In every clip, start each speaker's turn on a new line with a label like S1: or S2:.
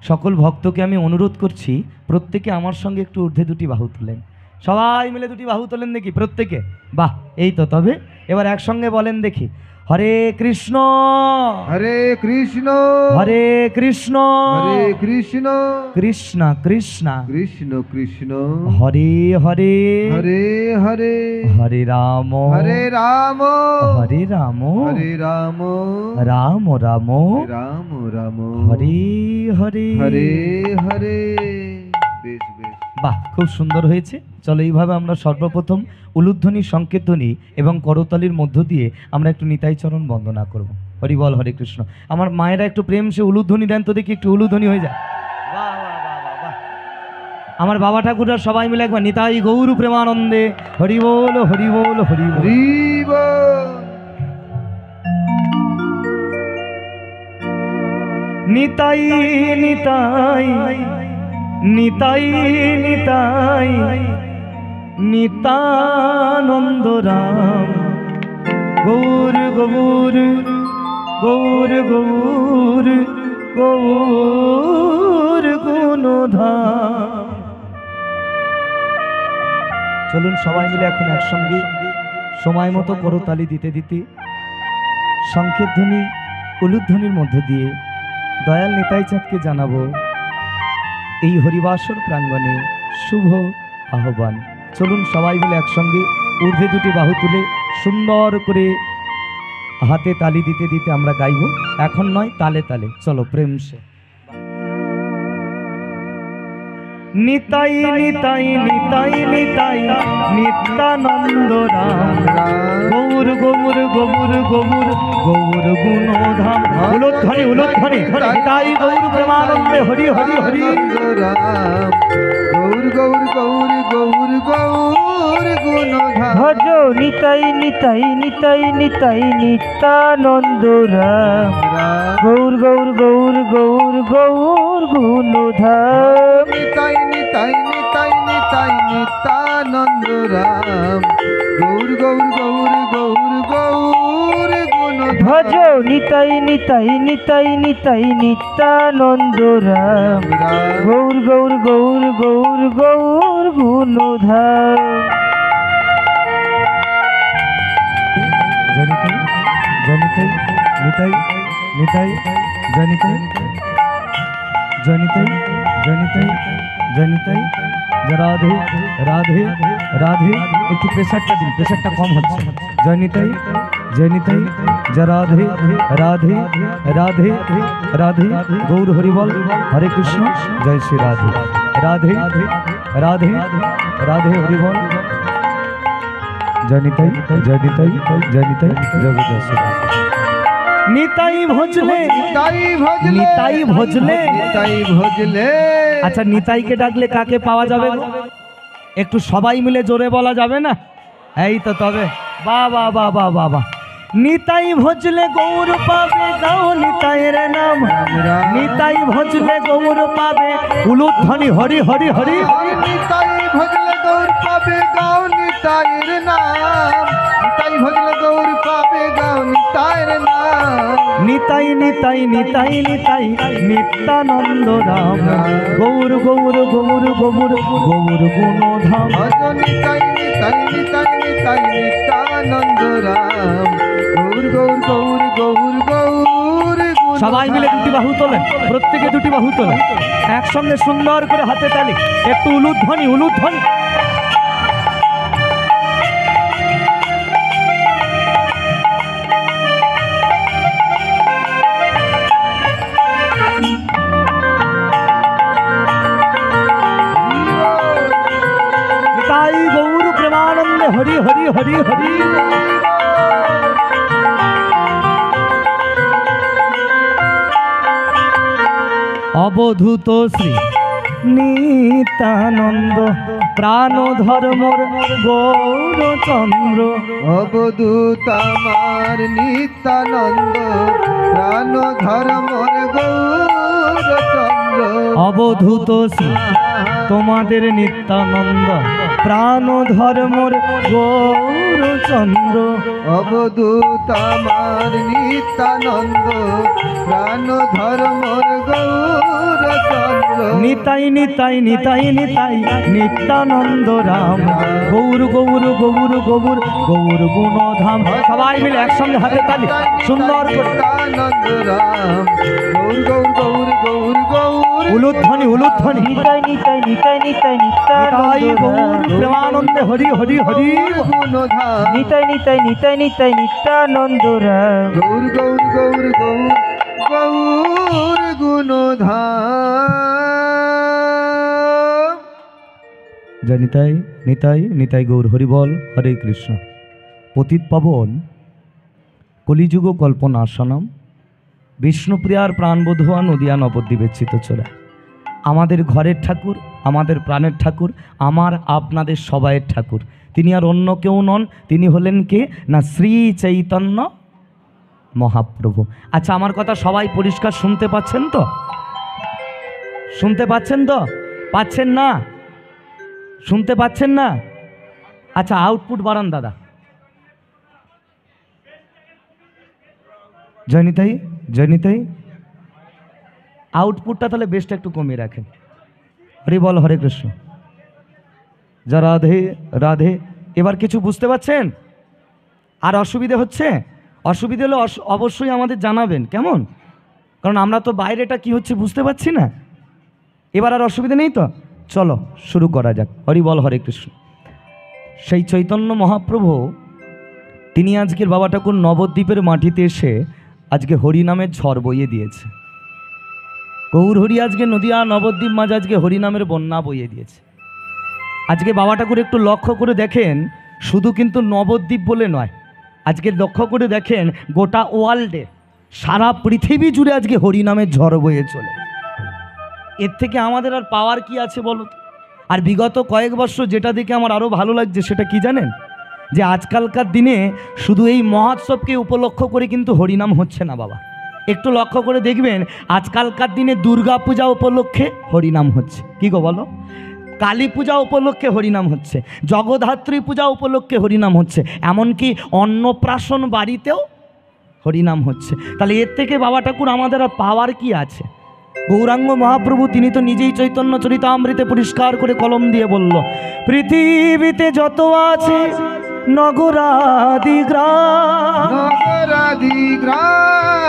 S1: সকল ভক্তকে আমি অনুরোধ করছি প্রত্যেকে আমার সঙ্গে একটু ঊর্ধ্বে দুটি বাহু তোলেন। সবাই মিলে দুটি বাহু তোলেন দেখি প্রত্যেকে। বাহ, এই তো। তবে এবার একসঙ্গে বলেন দেখি, হরে কৃষ্ণ
S2: হরে কৃষ্ণ
S1: হরে কৃষ্ণ
S2: হরে কৃষ্ণ
S1: কৃষ্ণ কৃষ্ণ
S2: কৃষ্ণ কৃষ্ণ
S1: হরে হরে
S2: হরে হরে
S1: হরে রাম
S2: হরে রাম
S1: হরে রাম
S2: হরে রাম
S1: রাম রাম
S2: রাম রাম
S1: হরে হরে
S2: হরে হরে। বেশ বেশ,
S1: বাহ, খুব সুন্দর হয়েছে। চলো এইভাবে আমরা সর্বপ্রথম উলুধ্বনি, সংকেতধ্বনি এবং করতালির মধ্য দিয়ে আমরা একটু নিতাই চরণ বন্দনা করব। হরি বল, হরে কৃষ্ণ। আমার মায়েরা একটু প্রেম সে উলুধ্বনি দেন তো দেখি, একটু উলুধ্বনি হয়ে যায়। বাহ বাহ বাহ বাহ বাহ। আমার বাবা ঠাকুররা সবাই মিলে একবার নিতাই গৌর প্রেমানন্দে হরি বল হরি বল হরি বল।
S2: হরি বল।
S1: নিতাই নিতাই নিতাই নিতাই নিতানন্দ রাম গৌর গৌর গৌর গৌর গৌর গুণধাম। চলুন সবাই মিলে এখন একসঙ্গে সময় মতো করতালি দিতে দিতে সংকেত ধ্বনি, উলুধ্বনির মধ্য দিয়ে দয়াল নিতাই চাঁদকে জানাবো এই হরিবাসর প্রাঙ্গণে শুভ আহ্বান। চলুন সবাই মিলে একসঙ্গে ঊর্ধ্বে দুটি বাহু তুলে সুন্দর করে হাতে তালি দিতে দিতে আমরা গাইব। এখন নয়, তালে তালে। চলো প্রেম সে। নিতাই নিতাই নিতাই নিতাই নিত্যানন্দ রাম গৌর গৌর গৌর গৌর গৌর গুণধাম। উলুধ্বনি উলুধ্বনি নিতাই গৌর প্রেমানন্দে হরি হরি হরি
S2: রাম গৌর গৌর গৌর গৌর গৌর গুণধাম।
S3: ভজ নিতাই নিতাই নিতাই নিতাই নিত্যানন্দ রাম গৌর গৌর গৌর গৌর গৌর গুণধাম।
S2: নিতাই নিতাই নিতাই নিতাই নিত্যানন্দ রাম গৌর গৌর গৌর গৌর গৌর গুণধাম।
S3: ভজ নিতাই নিতাই নিতাই নিতাই নিত্যানন্দ রাম গৌর গৌর গৌর গৌর গৌর গুণধাম।
S1: জনিতাই জনিতাই নিতাই নিতাই জনিতাই জনিতাই জনিতাই জনিতাই রাধে রাধে রাধে। একটু প্রেশারটা দিন, প্রেশারটা কম হচ্ছে। জনিতাই জনিতাই রাধে রাধে রাধে রাধে গৌর হরি বল, হরে কৃষ্ণ, জয় শ্রী রাধে রাধে রাধে রাধে হরি বল। জনিতাই জনিতাই জনিতাই জগৎ নিতাই ভজলে
S2: নিতাই ভজলে
S1: নিতাই ভজলে
S2: নিতাই ভজলে।
S1: আচ্ছা, নিতাইকে ডাকলে কাকে পাওয়া যাবে গো? একটু সবাই মিলে জোরে বলা যাবে না? এই তো। তবে বাহ বাহ বাহ বাহ বাহ বাহ। নিতাই ভজলে গৌর পাবে, গাও নিতাইয়ের নাম। নিতাই ভজলে গৌর পাবে, উলুধ্বনি হরি হরি হরি।
S2: নিতাই ভজলে গৌর পাবে, গাও নিতাইয়ের নাম। নিতাই ভজলে গৌর পাবে, গাও নিতাইয়ের নাম।
S1: নিতাই নিতাই নিতাই নিতাই নিত্যানন্দ রাম গৌর গৌর গৌর গৌর গৌর গুণধাম।
S2: ভজ নিতাই নিতাই নিতাই নিতাই নিত্যানন্দ রাম গৌর গৌর গৌর গৌর গৌর।
S1: সবাই মিলে দুটি বাহু তোলেন, প্রত্যেকে দুটি বাহু তোলেন একসঙ্গে সুন্দর করে হাতে তালি। একটু উলুধ্বনি উলুধ্বনি। নিতাই গৌর প্রেমানন্দে হরি হরি হরি হরি। অবধূত শ্রী নিত্যানন্দ প্রাণ ধর্মর গৌরচন্দ্র।
S2: অবধূত আমার নিত্যানন্দ প্রাণ ধর্মর গৌরচন্দ্র।
S1: অবধূত শ্রী তোমাদের নিত্যানন্দ প্রাণ ধর্মর গৌরচন্দ্র।
S2: অবধূত আমার নিত্যানন্দ প্রাণ ধর্মর গৌরচন্দ্র।
S1: নিতাই নিতাই নিতাই নিতাই নিত্যানন্দ রাম গৌর গৌর গৌর গৌর গৌর গুণধাম। সবাই মিলে একসঙ্গে হাতে তালি সুন্দর করে
S2: নিত্যানন্দ রাম গৌর গৌর গৌর গৌর গৌর
S1: উলুধ্বনি উলুধ্বনি
S3: নিতাই নিতাই নিতাই নিতাই
S1: নিতাই
S3: নিত্যানন্দ
S1: গৌর
S3: রাম
S1: প্রেমানন্দে হরি হরি হরি
S2: গুণধাম
S3: নিতাই নিতাই নিতাই নিতাই নিত্যানন্দ রাম
S2: গৌর গৌর গৌর গৌর গৌর গুণধাম।
S1: জয় নিতাই নিতাই নিতাই গৌর হরি বল হরে কৃষ্ণ। পতিত পাবন কলিযুগ কল্পনাশনম বিষ্ণুপ্রিয়ার প্রাণবোধোয়া নদিয়া নবদ্বীপের চিত্তচূড়া আমাদের ঘরের ঠাকুর, আমাদের প্রাণের ঠাকুর, আমার আপনাদের সবাইয়ের ঠাকুর। তিনি আর অন্য কেউ নন, তিনি হলেন কে না শ্রী চৈতন্য মহাপ্রভু। আচ্ছা, আমার কথা সবাই পরিষ্কার শুনতে পাচ্ছেন তো? শুনতে পাচ্ছেন তো? পাচ্ছেন না? শুনতে পাচ্ছেন না? আচ্ছা, আউটপুট বাড়ান দাদা। জয়নিতাই জয়নিতাই আউটপুটটা তাহলে বেশটা একটু কমিয়ে রাখেন। হরি বল হরে কৃষ্ণ। যা রাধে রাধে। এবার কিছু বুঝতে পারছেন? আর অসুবিধে হচ্ছে? অসুবিধে হলে অবশ্যই আমাদের জানাবেন, কেমন? কারণ আমরা তো বাইরেটা কি হচ্ছে বুঝতে পারছি না। এবার আর অসুবিধা নেই তো? চলো শুরু করা যাক। হরি বল হরে কৃষ্ণ। সেই চৈতন্য মহাপ্রভু তিনি আজকের বাবা ঠাকুর নবদ্বীপের মাটিতে এসে আজকে হরিনামের ঝড় বইয়ে দিয়েছে। গৌর হরি আজকে নদিয়া নবদ্বীপ মাঝে আজকে হরিনামের বন্যা বইয়ে দিয়েছে। আজকে বাবা ঠাকুর একটু লক্ষ্য করে দেখেন, শুধু কিন্তু নবদ্বীপ বলে নয়, আজকে লক্ষ্য করে দেখেন গোটা ওয়ার্ল্ডে সারা পৃথিবী জুড়ে আজকে হরিনামের ঝড় বয়ে চলে। এর থেকে আমাদের আর পাওয়ার কি আছে বলো তো? আর বিগত কয়েক বছর যেটা দেখে আমার আরও ভালো লাগছে সেটা কি জানেন? যে আজকালকার দিনে শুধু এই মহোৎসবকে উপলক্ষ করে কিন্তু হরিনাম হচ্ছে না বাবা। একটু লক্ষ্য করে দেখবেন, আজকালকার দিনে দুর্গা পূজা উপলক্ষে হরিনাম হচ্ছে। কি গো বলো? কালী পূজা উপলক্ষে হরিনাম হচ্ছে, জগদ্ধাত্রী পূজা উপলক্ষে হরিনাম হচ্ছে, এমনকি অন্নপ্রাশন বাড়িতেও হরিনাম হচ্ছে। তাহলে এর থেকে বাবা ঠাকুর আমাদের আর পাওয়ার কি আছে? গৌরাঙ্গ মহাপ্রভু তিনি তো নিজেই চৈতন্য চরিতামৃতে পরিষ্কার করে কলম দিয়ে বলল, পৃথিবীতে যত আছে নগরাদি গ্রাম
S2: নগরাদি গ্রাম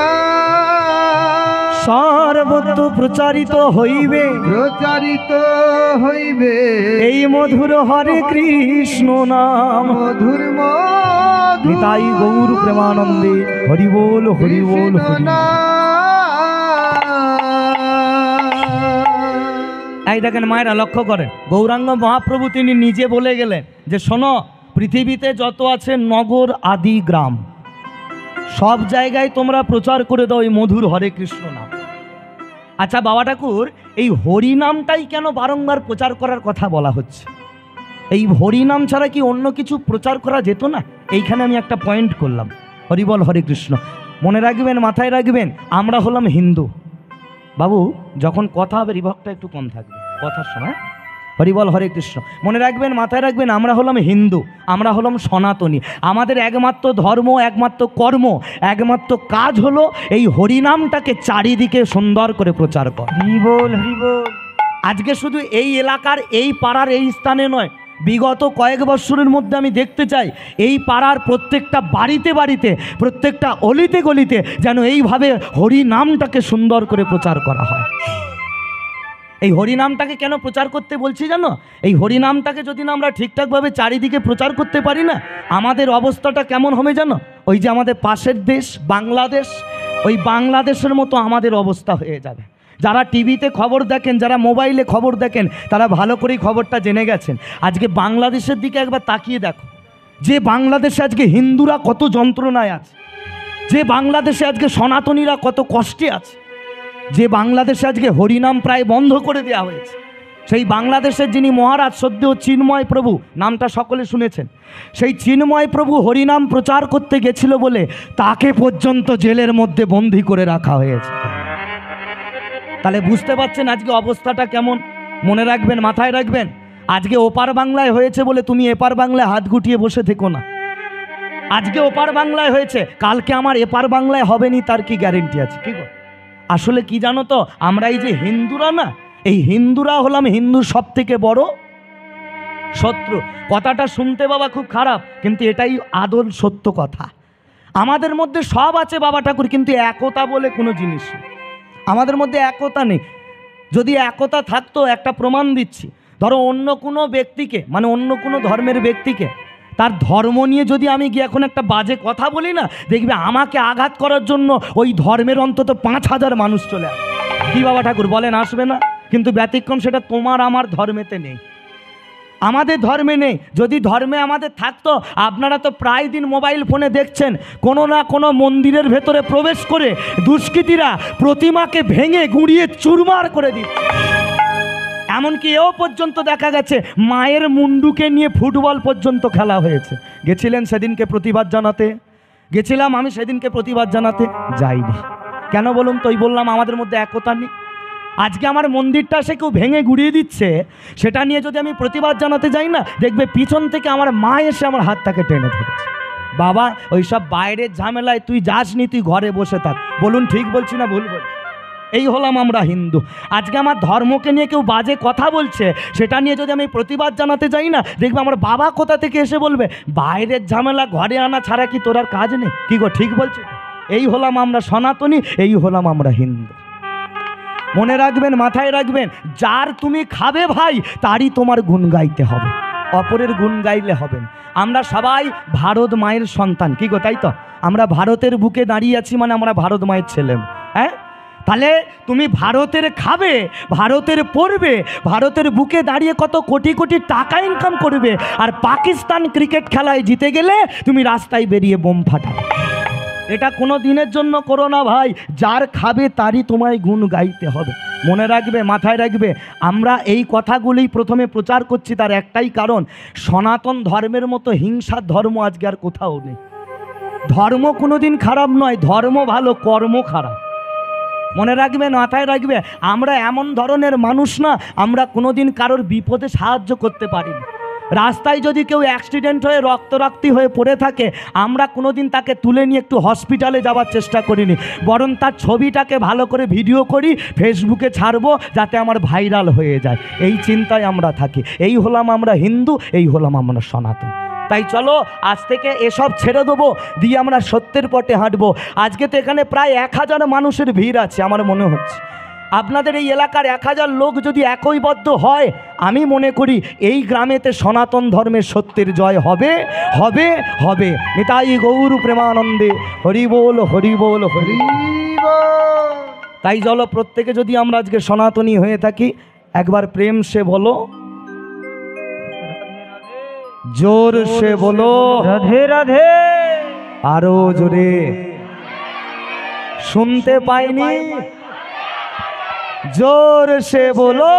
S1: সর্বত্র প্রচারিত হইবে
S2: প্রচারিত হইবে
S1: এই মধুর হরে কৃষ্ণ নাম।
S2: মধুর মধুর
S1: নিতাই গৌর প্রেমানন্দে হরি বল হরি বল হরি। এই দেখেন মায়েরা, লক্ষ্য করেন, গৌরাঙ্গ মহাপ্রভু তিনি নিজে বলে গেলেন যে শোনো, পৃথিবীতে যত আছে নগর আদি গ্রাম সব জায়গায় তোমরা প্রচার করে দাও এই মধুর হরে কৃষ্ণ নাম। আচ্ছা বাবা ঠাকুর, এই হরিনামটাই কেন বারংবার প্রচার করার কথা বলা হচ্ছে? এই হরিনাম ছাড়া কি অন্য কিছু প্রচার করা যেত না? এইখানে আমি একটা পয়েন্ট করলাম। হরি বল হরে কৃষ্ণ। মনে রাখবেন, মাথায় রাখবেন, আমরা হলাম হিন্দু। বাবু যখন কথা হবে রিভাবটা একটু কম থাকবে কথার সময়। হরি বল হরে কৃষ্ণ। মনে রাখবেন, মাথায় রাখবেন, আমরা হলাম হিন্দু, আমরা হলাম সনাতনী। আমাদের একমাত্র ধর্ম, একমাত্র কর্ম, একমাত্র কাজ হলো এই হরিনামটাকে চারিদিকে সুন্দর করে প্রচার করা।
S3: হরি বল হরি বল।
S1: আজকে শুধু এই এলাকার, এই পাড়ার, এই স্থানে নয়, বিগত কয়েক বছরের মধ্যে আমি দেখতে চাই এই পাড়ার প্রত্যেকটা বাড়িতে বাড়িতে, প্রত্যেকটা অলিতে গলিতে যেন এইভাবে হরিনামটাকে সুন্দর করে প্রচার করা হয়। এই হরিনামটাকে কেন প্রচার করতে বলছি জানো? এই হরিনামটাকে যদি না আমরা ঠিকঠাকভাবে চারিদিকে প্রচার করতে পারি না, আমাদের অবস্থাটা কেমন হবে জানো? ওই যে আমাদের পাশের দেশ বাংলাদেশ, ওই বাংলাদেশের মতো আমাদের অবস্থা হয়ে যাবে। যারা টিভিতে খবর দেখেন, যারা মোবাইলে খবর দেখেন, তারা ভালো করেই খবরটা জেনে গেছেন। আজকে বাংলাদেশের দিকে একবার তাকিয়ে দেখো, যে বাংলাদেশে আজকে হিন্দুরা কত যন্ত্রণায় আছে, যে বাংলাদেশে আজকে সনাতনীরা কত কষ্টে আছে, যে বাংলাদেশে আজকে হরিনাম প্রায় বন্ধ করে দেওয়া হয়েছে। সেই বাংলাদেশের যিনি মহারাজ সদ্য চিন্ময় প্রভু, নামটা সকলে শুনেছেন, সেই চিন্ময় প্রভু হরিনাম প্রচার করতে গেছিল বলে তাকে পর্যন্ত জেলের মধ্যে বন্দী করে রাখা হয়েছে। তাহলে বুঝতে পারছেন আজকে অবস্থাটা কেমন? মনে রাখবেন, মাথায় রাখবেন, আজকে ওপার বাংলায় হয়েছে বলে তুমি এপার বাংলায় হাত গুটিয়ে বসে থেকো না। আজকে ওপার বাংলায় হয়েছে, কালকে আমার এপার বাংলায় হবে নি তার কি গ্যারেন্টি আছে? কি গো? আসলে কি জানো তো, আমরা এই যে হিন্দুরা না, এই হিন্দুরা হলাম হিন্দুর সব থেকে বড় শত্রু। কথাটা শুনতে বাবা খুব খারাপ, কিন্তু এটাই আদল সত্য কথা। আমাদের মধ্যে সব আছে বাবা ঠাকুর, কিন্তু একতা বলে কোনো জিনিস নেই। আমাদের মধ্যে একতা নেই। যদি একতা থাকতো, একটা প্রমাণ দিচ্ছি, ধরো অন্য কোনো ব্যক্তিকে, মানে অন্য কোনো ধর্মের ব্যক্তিকে, তার ধর্ম নিয়ে যদি আমি গিয়ে এখন একটা বাজে কথা বলি না, দেখবে আমাকে আঘাত করার জন্য ওই ধর্মের অন্তত 5,000 মানুষ চলে আসবে। কি বাবা ঠাকুর বলেন, আসবে না? কিন্তু ব্যতিক্রম সেটা তোমার আমার ধর্মেতে নেই, আমাদের ধর্মে নেই। যদি ধর্মে আমাদের থাকতো, আপনারা তো প্রায় দিন মোবাইল ফোনে দেখছেন, কোনো না কোনো মন্দিরের ভেতরে প্রবেশ করে দুষ্কৃতীরা প্রতিমাকে ভেঙে গুঁড়িয়ে চুরমার করে দিচ্ছে। এমনকি এও পর্যন্ত দেখা গেছে মায়ের মুন্ডুকে নিয়ে ফুটবল পর্যন্ত খেলা হয়েছে। গেছিলেন সেদিনকে প্রতিবাদ জানাতে? গেছিলাম আমি সেদিনকে প্রতিবাদ জানাতে, যাইনি। কেন বলুন তো? ওই বললাম আমাদের মধ্যে একতা নেই। আজকে আমার মন্দিরটা সে কেউ ভেঙে গুড়িয়ে দিচ্ছে, সেটা নিয়ে যদি আমি প্রতিবাদ জানাতে যাই না, দেখবে পিছন থেকে আমার মা এসে আমার হাতটাকে টেনে ধরেছে। বাবা, ওই সব বাইরের ঝামেলায় তুই যাসনি, তুই ঘরে বসে থাক। বলুন ঠিক বলছি না ভুল বলছি? এই হলাম আমরা হিন্দু। আজকে আমার ধর্মকে নিয়ে কেউ বাজে কথা বলছে, সেটা নিয়ে যদি আমি প্রতিবাদ জানাতে যাই না, দেখবে আমার বাবা কোথা থেকে এসে বলবে, বাইরের ঝামেলা ঘরে আনা ছাড়া কি তোর আর কাজ নেই? কি গো, ঠিক বলছি? এই হলাম আমরা সনাতনী, এই হলাম আমরা হিন্দু। মনে রাখবেন, মাথায় রাখবেন, যার তুমি খাবে ভাই, তারই তোমার গুণ গাইতে হবে, অপরের গুণ গাইলে হবে না। আমরা সবাই ভারত মায়ের সন্তান, কি গো, তাই তো? আমরা ভারতের বুকে দাঁড়িয়ে আছি, মানে আমরা ভারত মায়ের ছেলে। হ্যাঁ, তাহলে তুমি ভারতের খাবে, ভারতের পড়বে, ভারতের বুকে দাঁড়িয়ে কত কোটি কোটি টাকা ইনকাম করবে, আর পাকিস্তান ক্রিকেট খেলায় জিতে গেলে তুমি রাস্তায় বেরিয়ে বোম ফাটাবে। এটা কোনো দিনের জন্য করো না ভাই। যার খাবে তারই তোমায় গুণ গাইতে হবে। মনে রাখবে, মাথায় রাখবে, আমরা এই কথাগুলোই প্রথমে প্রচার করছি, তার একটাই কারণ, সনাতন ধর্মের মতো হিংসার ধর্ম আজকে আর কোথাও নেই। ধর্ম কোনোদিন খারাপ নয়, ধর্ম ভালো, কর্ম খারাপ। মনে রাখবে, মাথায় রাখবে, আমরা এমন ধরনের মানুষ না, আমরা কোনোদিন কারোর বিপদে সাহায্য করতে পারিনি। রাস্তায় যদি কেউ অ্যাক্সিডেন্ট হয়ে রক্তাক্ত হয়ে পড়ে থাকে, আমরা কোনোদিন তাকে তুলে নিয়ে একটু হসপিটালে যাওয়ার চেষ্টা করিনি, বরং তার ছবিটাকে ভালো করে ভিডিও করি, ফেসবুকে ছাড়বো, যাতে আমার ভাইরাল হয়ে যায়। এই চিন্তায় আমরা থাকি। এই হলাম আমরা হিন্দু, এই হলাম আমরা সনাতন। তাই চলো আজ থেকে এসব ছেড়ে দেবো, দিয়ে আমরা সত্যের পথে হাঁটবো। আজকে তো এখানে প্রায় 1000 মানুষের ভিড় আছে আমার মনে হচ্ছে। আপনাদের এই এলাকার 1000 লোক যদি একইবদ্ধ হয়, আমি মনে করি এই গ্রামেতে সনাতন ধর্মের সত্যের জয় হবে, হবে, হবে। নিতাই গৌর প্রেমানন্দে, হরি বল, হরি বল, হরি। তাই চলো প্রত্যেকে যদি আমরা আজকে সনাতনী হয়ে থাকি, একবার প্রেম সে বলো, জোর সে বলো,
S3: রাধে রাধে।
S1: আরো জোরে, শুনতে পাইনি, জোর সে বলো,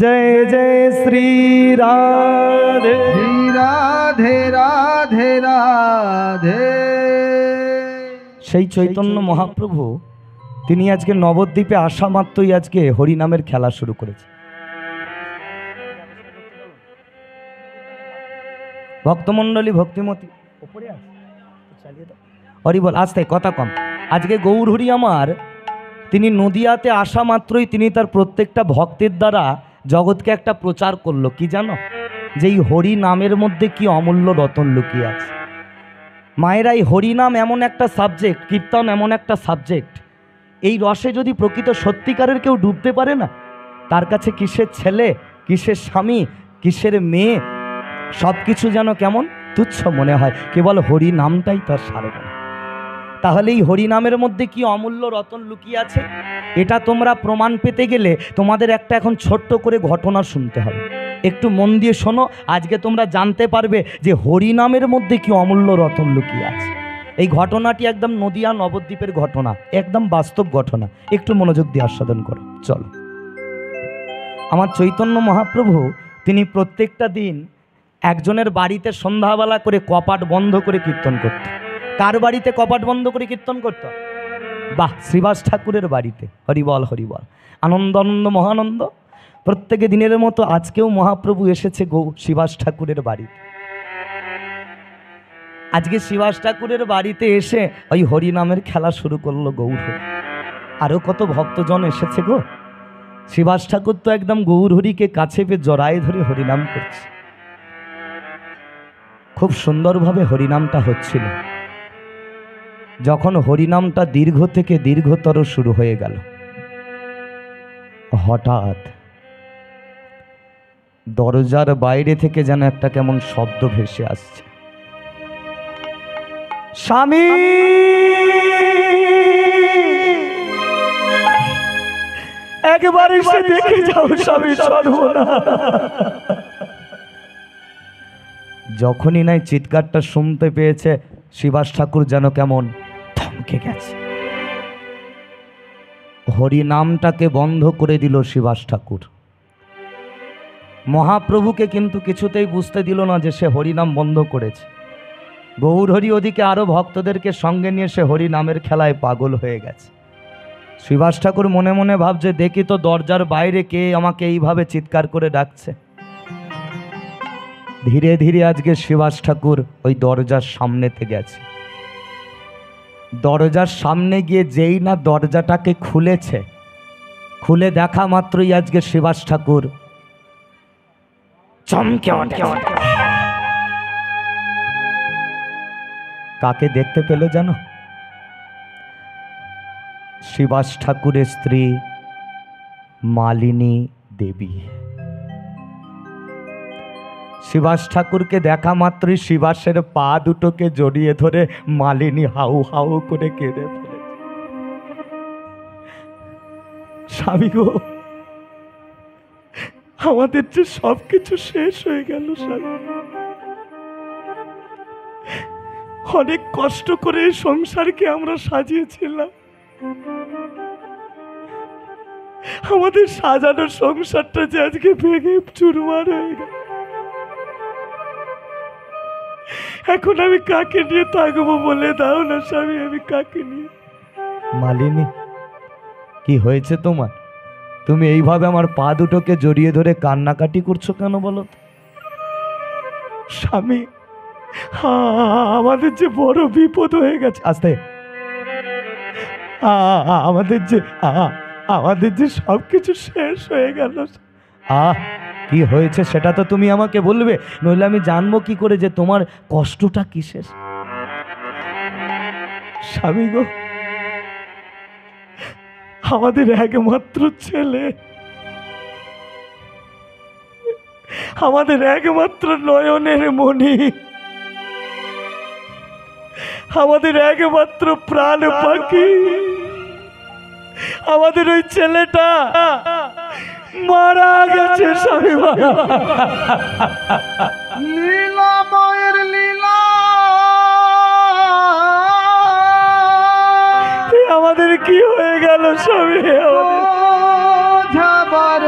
S1: জয় জয় শ্রী রাধে
S2: রাধে রাধে রাধে।
S1: সেই চৈতন্য মহাপ্রভু তিনি আজকে নবদ্বীপে আসা মাত্রই আজকে হরিনামের খেলা শুরু করেছে। ভক্তমণ্ডলী, ভক্তিমতী ওপরে আছে, চালিয়ে দাও, হরি বল, আস্তে কথা কম। আজকে গৌর হরি আমার, তিনি নদিয়াতে আসা মাত্রই তিনি তার প্রত্যেকটা ভক্তের দ্বারা জগৎকে একটা প্রচার করলো। কি জানো? যে এই হরি নামের মধ্যে কি অমূল্য রতন লুকিয়ে আছে। মায়েরা, এই হরিনাম এমন একটা সাবজেক্ট, কীর্তন এমন একটা সাবজেক্ট, এই রসে যদি প্রকৃত সত্যিকারের কেউ ডুবতে পারে না, তার কাছে কিসের ছেলে, কিসের স্বামী, কিসের মেয়ে, সব কিছু যেন কেমন তুচ্ছ মনে হয়, কেবল হরি নামটাই তার সারবন। তাহলে এই হরিনামের মধ্যে কি অমূল্য রতন লুকিয়ে আছে, এটা তোমরা প্রমাণ পেতে গেলে তোমাদের একটা এখন ছোট্ট করে ঘটনা শুনতে হবে। একটু মন দিয়ে শোনো, আজকে তোমরা জানতে পারবে যে হরিনামের মধ্যে কি অমূল্য রতন লুকিয়ে আছে। এই ঘটনাটি একদম নদিয়া নবদ্বীপের ঘটনা, একদম বাস্তব ঘটনা। একটু মনোযোগ দিয়ে আস্বাদন করো। চলো, আমার চৈতন্য মহাপ্রভু তিনি প্রত্যেকটা দিন একজনের বাড়িতে সন্ধ্যাবেলা করে কপাট বন্ধ করে কীর্তন করত। কার বাড়িতে কপাট বন্ধ করে কীর্তন করত? বাহ, শ্রীবাস ঠাকুরের বাড়িতে। হরিবল, হরিবল, আনন্দ আনন্দ মহানন্দ। প্রত্যেকে দিনের মতো আজকেও মহাপ্রভু এসেছে শ্রীবাস ঠাকুরের বাড়িতে। আজকে শ্রীবাস ঠাকুরের বাড়িতে এসে ওই হরিনামের খেলা শুরু করলো গৌর। আরও কত ভক্তজন এসেছে গো, শিবাস ঠাকুর তো একদম গৌর হরিকে কাছে পেয়ে জড়ায় ধরে হরিনাম করছে। খুব সুন্দরভাবে হরিনামটা হচ্ছিল। যখন হরিনামটা দীর্ঘ থেকে দীর্ঘতর শুরু হয়ে গেল, হঠাৎ দরজার বাইরে থেকে যেন একটা কেমন শব্দ ভেসে আসছে, স্বামী একবার এসে দেখে যাও স্বামী সর্বনাশ। যখনই নাই চিৎকারটা শুনতে পেয়েছে, শিবাস ঠাকুর যেন কেমন থমকে গেছে। হরিনামটাকে বন্ধ করে দিল শিবাস ঠাকুর। মহাপ্রভুকে কিন্তু কিছুতেই বুঝতে দিল না যে সে হরিনাম বন্ধ করেছে। গৌর হরি ওদিকে আরো ভক্তদেরকে সঙ্গে নিয়ে সে হরিনামের খেলায় পাগল হয়ে গেছে। শিবাস ঠাকুর মনে মনে ভাবছে, দেখি তো দরজার বাইরে কে আমাকে এইভাবে চিৎকার করে ডাকছে। ধীরে ধীরে আজকে শিবাস ঠাকুর ওই দরজার সামনেতে গেছে। দরজার সামনে গিয়ে যেই না দরজাটাকে খুলেছে, খুলে দেখা মাত্রই আজকে শিবাস ঠাকুর চমকে ওঠে। কাকে দেখতে পেল জানো? শিবাস ঠাকুরের স্ত্রী মালিনী দেবী। শিবাস ঠাকুরকে দেখা মাত্রই শিবাসের পা দুটোকে জড়িয়ে ধরে মালিনী হাউ হাউ করে কেঁদে ফেলে, স্বামী গো, আমাদের যে সবকিছু শেষ হয়ে গেল স্বামী। অনেক কষ্ট করে এই সংসারকে আমরা সাজিয়েছিলাম, আমাদের সাজানো সংসারটা যে আজকে ভেঙে চুরমার হয়ে গেল। এখন আমি কাকে নিয়ে থাকবো বলে দাও না স্বামী, আমি কাকে নিয়ে? মালিনী, কি হয়েছে তোমার? তুমি এইভাবে আমার পা দুটোকে জড়িয়ে ধরে কান্নাকাটি করছো কেন বলো তো? স্বামী, আমাদের যে বড় বিপদ হয়ে গেছে। আস্তে, আমাদের যে সবকিছু শেষ হয়ে গেল। কি হয়েছে সেটা তো তুমি আমাকে বলবে, নইলে আমি জানবো কি করে যে তোমার কষ্টটা কিসের। স্বামী গো, আমাদের একমাত্র ছেলে, আমাদের একমাত্র নয়নের মণি, আমাদের একমাত্র প্রাণ পাখি, আমাদের ওই ছেলেটা মারা গেছে স্বামী।
S2: লীলা মায়ের লীলা,
S1: আমাদের কি হয়ে গেল স্বামী?
S2: ঝাবার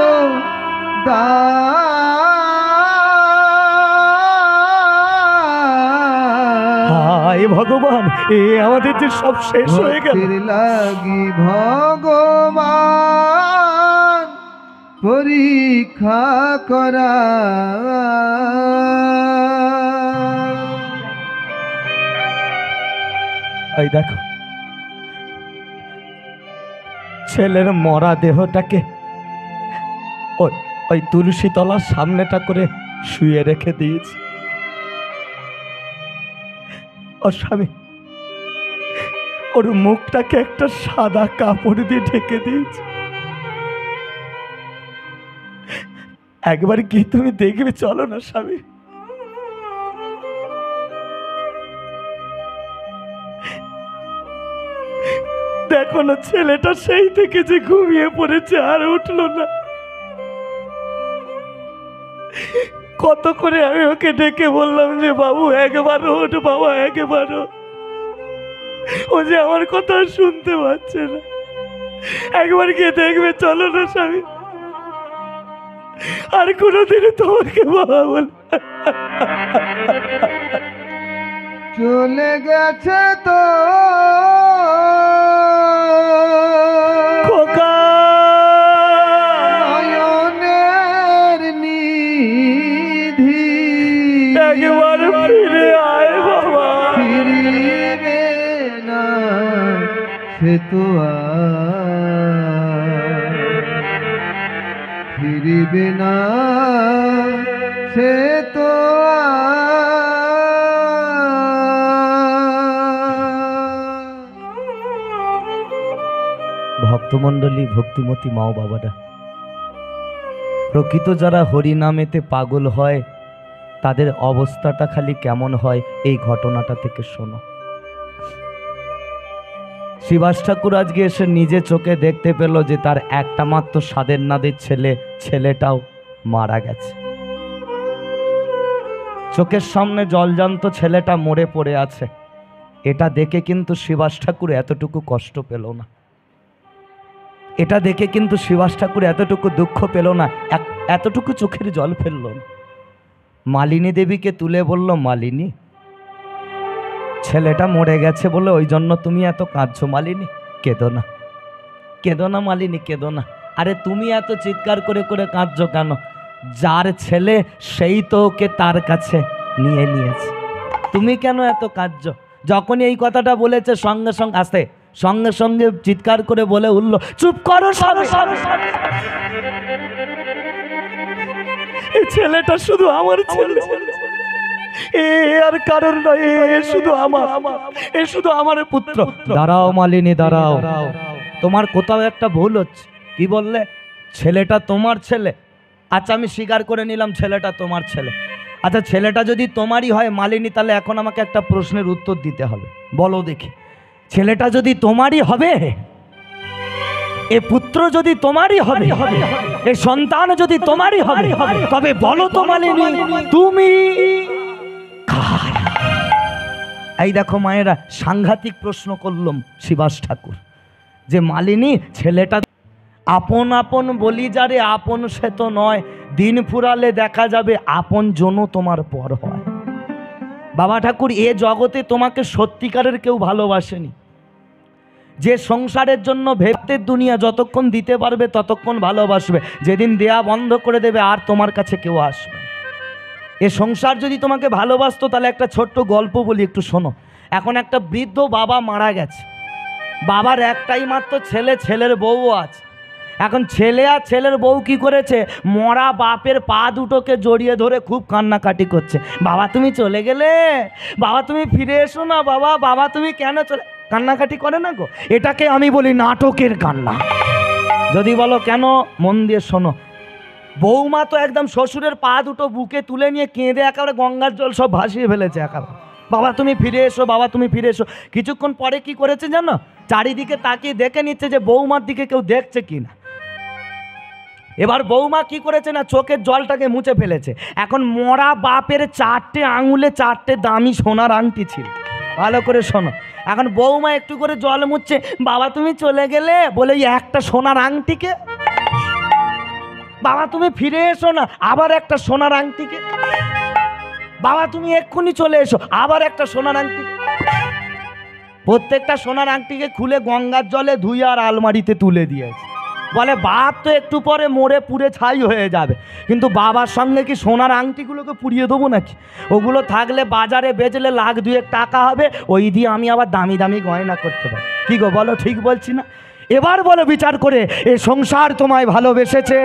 S1: হায় ভগবান, আমাদের যে সব শেষ হয়ে গেল।
S2: লাগি ভগবান পরীক্ষা করা,
S1: এই দেখো, ছেলের মরা দেহটাকে ওই তুলসী তলার সামনেটা করে শুয়ে রেখে দিয়েছি। ও স্বামী, ওর মুখটাকে একটা সাদা কাপড় দিয়ে ঢেকে দিয়েছি। একবার কি তুমি দেখবে, চলো না স্বামী। দেখো না, ছেলেটা সেই থেকে যে ঘুমিয়ে পড়েছে আর উঠলো না। কত করে আমি ওকে ডেকে বললাম যে বাবু একবার ওঠ, বাবা একবার ওঠ। ও যে আমার কথা শুনতে পাচ্ছে না। একবার গিয়ে দেখবে, চলো না স্বামী। আর কোনোদিন তোমাকে বাবা বল।
S2: চলে গেছে তো
S1: খোকা,
S2: নয়নের নিধি,
S1: একবার ফিরে আয় বাবা।
S2: ফিরিবে না সে তো আর। ফিরিবে না সে তো
S1: ভক্তমণ্ডলী, ভক্তিমতী মা ও বাবারা, প্রকৃত যারা হরিনামেতে পাগল হয় তাদের অবস্থাটা খালি কেমন হয় এই ঘটনাটা থেকে শোনো। শিবাস ঠাকুর আজকে এসে নিজে চোখে দেখতে পেল যে তার একটা মাত্র সাদের নাদের ছেলেটাও মারা গেছে। চোখের সামনে জলজান্ত ছেলেটা মরে পড়ে আছে। এটা দেখে কিন্তু শিবাস ঠাকুর এতটুকু কষ্ট পেল না, এটা দেখে কিন্তু শিবাস ঠাকুর এতটুকু দুঃখ পেল না, এতটুকু চোখের জল ফেলল না। মালিনী দেবীকে তুলে বলল, মালিনী, ছেলেটা মরে গেছে বলে ওই জন্য তুমি এত কাঁদছো। মালিনী, কেঁদো না, কেঁদো না মালিনী, কেঁদো না। আরে তুমি এত চিৎকার করে করে কাঁদছো কেন? যার ছেলে সেই তো ওকে তার কাছে নিয়ে নিয়েছে, তুমি কেন এত কাঁদছো? যখনই এই কথাটা বলেছে সঙ্গে সঙ্গে আসতে সঙ্গে সঙ্গে চিৎকার করে বলে উঠল, চুপ করো সবে, এই ছেলেটা শুধু আমার ছেলে, এ আর কারণ নয়, এ শুধু আমার, এ শুধু আমার পুত্র। দাঁড়াও মালিনী, দাঁড়াও, তোমার কোথাও একটা ভুল হচ্ছে। কি বললে? ছেলেটা তোমার ছেলে। আচ্ছা, আমি স্বীকার করে নিলাম ছেলেটা তোমার ছেলে। আচ্ছা, ছেলেটা যদি তোমারই হয় মালিনী, তাহলে এখন আমাকে একটা প্রশ্নের উত্তর দিতে হবে। বলো দেখি, ছেলেটা যদি তোমারই হবে, এ পুত্র যদি তোমারই হবে, এ সন্তান যদি তোমারই হবে, তবে বলো তো মালিনী, তুমি কার? এই দেখো মায়েরা, সাংঘাতিক প্রশ্ন করলাম শিবাস ঠাকুর যে মালিনী, ছেলেটা আপন আপন বলি যারে আপন সে তো নয়, দিন ফুরালে দেখা যাবে আপন জনও তোমার পর হয়। বাবা ঠাকুর, এ জগতে তোমাকে সত্যিকারের কেউ ভালোবাসেনি। যে সংসারের জন্য ভেবতের দুনিয়া যতক্ষণ দিতে পারবে ততক্ষণ ভালোবাসবে, যেদিন দেয়া বন্ধ করে দেবে আর তোমার কাছে কেউ আসবে। এ সংসার যদি তোমাকে ভালোবাসতো তাহলে একটা ছোট্ট গল্প বলি, একটু শোনো। এখন একটা বৃদ্ধ বাবা মারা গেছে, বাবার একটাই মাত্র ছেলে, ছেলের বউও আছে। এখন ছেলে আর ছেলের বউ কি করেছে, মরা বাপের পা দুটোকে জড়িয়ে ধরে খুব কান্নাকাটি করছে, বাবা তুমি চলে গেলে, বাবা তুমি ফিরে এসো না, বাবা, বাবা তুমি কেন চলে, কান্নাকাটি করে না গো। এটাকে আমি বলি নাটকের কান্না। যদি বলো কেন, মন দিয়ে শোনো। বৌমা তো একদম শ্বশুরের পা দুটো বুকে তুলে নিয়ে কেঁদে একেবারে গঙ্গার জল সব ভাসিয়ে ফেলেছে একেবারে, বাবা তুমি ফিরে এসো, বাবা তুমি ফিরে এসো। কিছুক্ষণ পরে কি করেছে জানো, চারিদিকে তাকিয়ে দেখে নিচ্ছে যে বৌমার দিকে কেউ দেখছে কি না। এবার বৌমা কি করেছে না, চোখের জলটাকে মুছে ফেলেছে। এখন মরা বাপের 4টে আঙুলে 4টে দামি সোনার আংটি ছিল। ভালো করে শোনো, এখন বৌমা একটু করে জল মুছছে, বাবা তুমি চলে গেলে বলে একটা সোনার আংটিকে, বাবা তুমি ফিরে এসো না, আবার একটা সোনার আংটিকে, বাবা তুমি এক্ষুনি চলে এসো, আবার একটা সোনার আংটিকে। প্রত্যেকটা সোনার আংটিকে খুলে গঙ্গার জলে ধুয়ে আর আলমারিতে তুলে দিয়েছে। বলে বাপ তো একটু পরে মরে পুড়ে ছাই হয়ে যাবে, কিন্তু বাবার সঙ্গে কি সোনার আংটিগুলোকে পুড়িয়ে দেবো নাকি? ওগুলো থাকলে বাজারে বেচলে লাখ 2 টাকা হবে, ওই দিয়ে আমি আবার দামি দামি গয়না করতে পারি। কি গো বলো, ঠিক বলছি না? এবার বলো বিচার করে, এ সংসার তোমায় ভালোবেসেছে?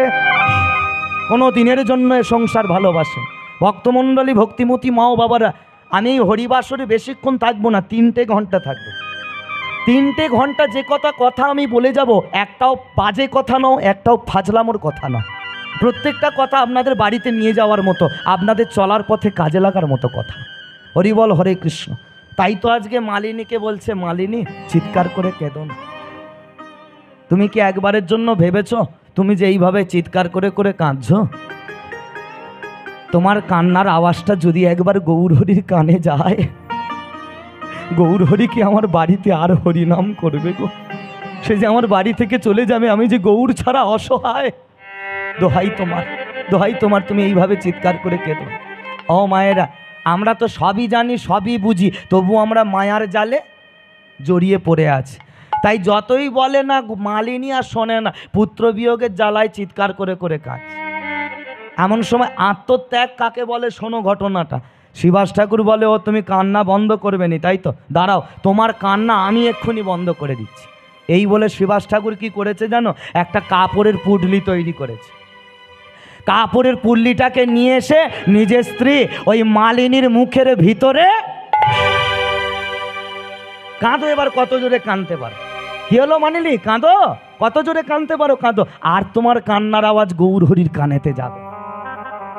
S1: কোনো দিনের জন্য এ সংসার ভালোবাসে? ভক্তমণ্ডলী, ভক্তিমতী মা ও বাবারা, আমি এই হরিবাসরে বেশিক্ষণ থাকবো না, 3টে ঘন্টা থাকবো। 3টে ঘন্টা যে কথা আমি বলে যাব, একটাও বাজে কথা নয়, একটাও ফাজলামোর কথা না। প্রত্যেকটা কথা আপনাদের বাড়িতে নিয়ে যাওয়ার মতো, আপনাদের চলার পথে কাজে লাগার মতো কথা। হরি বল, হরে কৃষ্ণ। তাই তো আজকে মালিনীকে বলছে, মালিনী চিৎকার করে কেঁদো না। তুমি কি একবারের জন্য ভেবেছো তুমি যে এইভাবে চিৎকার করে করে কাঁদছো, তোমার কান্নার আওয়াজটা যদি একবার গৌরহরির কানে যায়, গৌরহরি কি আমার বাড়িতে আর হরিনাম করবে গো? সে যে আমার বাড়ি থেকে চলে যাবে, আমি যে গৌর ছাড়া অসহায়। দোহাই তোমার, দোহাই তোমার, তুমি এইভাবে চিৎকার করে কেঁদো। ও মায়েরা, আমরা তো সবই জানি, সবই বুঝি, তবু আমরা মায়ার জালে জড়িয়ে পড়ে আছি। তাই যতই বলে না মালিনী আর শোনে না, পুত্র বিয়োগের জ্বালায় চিৎকার করে করে কাজ। এমন সময় আত্মত্যাগ কাকে বলে শোনো ঘটনাটা। শিবাস ঠাকুর বলে, ও তুমি কান্না বন্ধ করবে নি তাই তো, দাঁড়াও তোমার কান্না আমি এক্ষুনি বন্ধ করে দিচ্ছি। এই বলে শিবাস ঠাকুর কি করেছে জানো, একটা কাপড়ের পুটলি তৈরি করেছে। কাপড়ের পুল্লিটাকে নিয়ে এসে নিজের স্ত্রী ওই মালিনীর মুখের ভিতরে কাঁদো। এবার কত জোরে কাঁদতে পারো? কি হলো মানিলি? কাঁদো, কত জোরে কাঁদতে পারো কাঁদো। আর তোমার কান্নার আওয়াজ গৌর হরির কানেতে যাবে।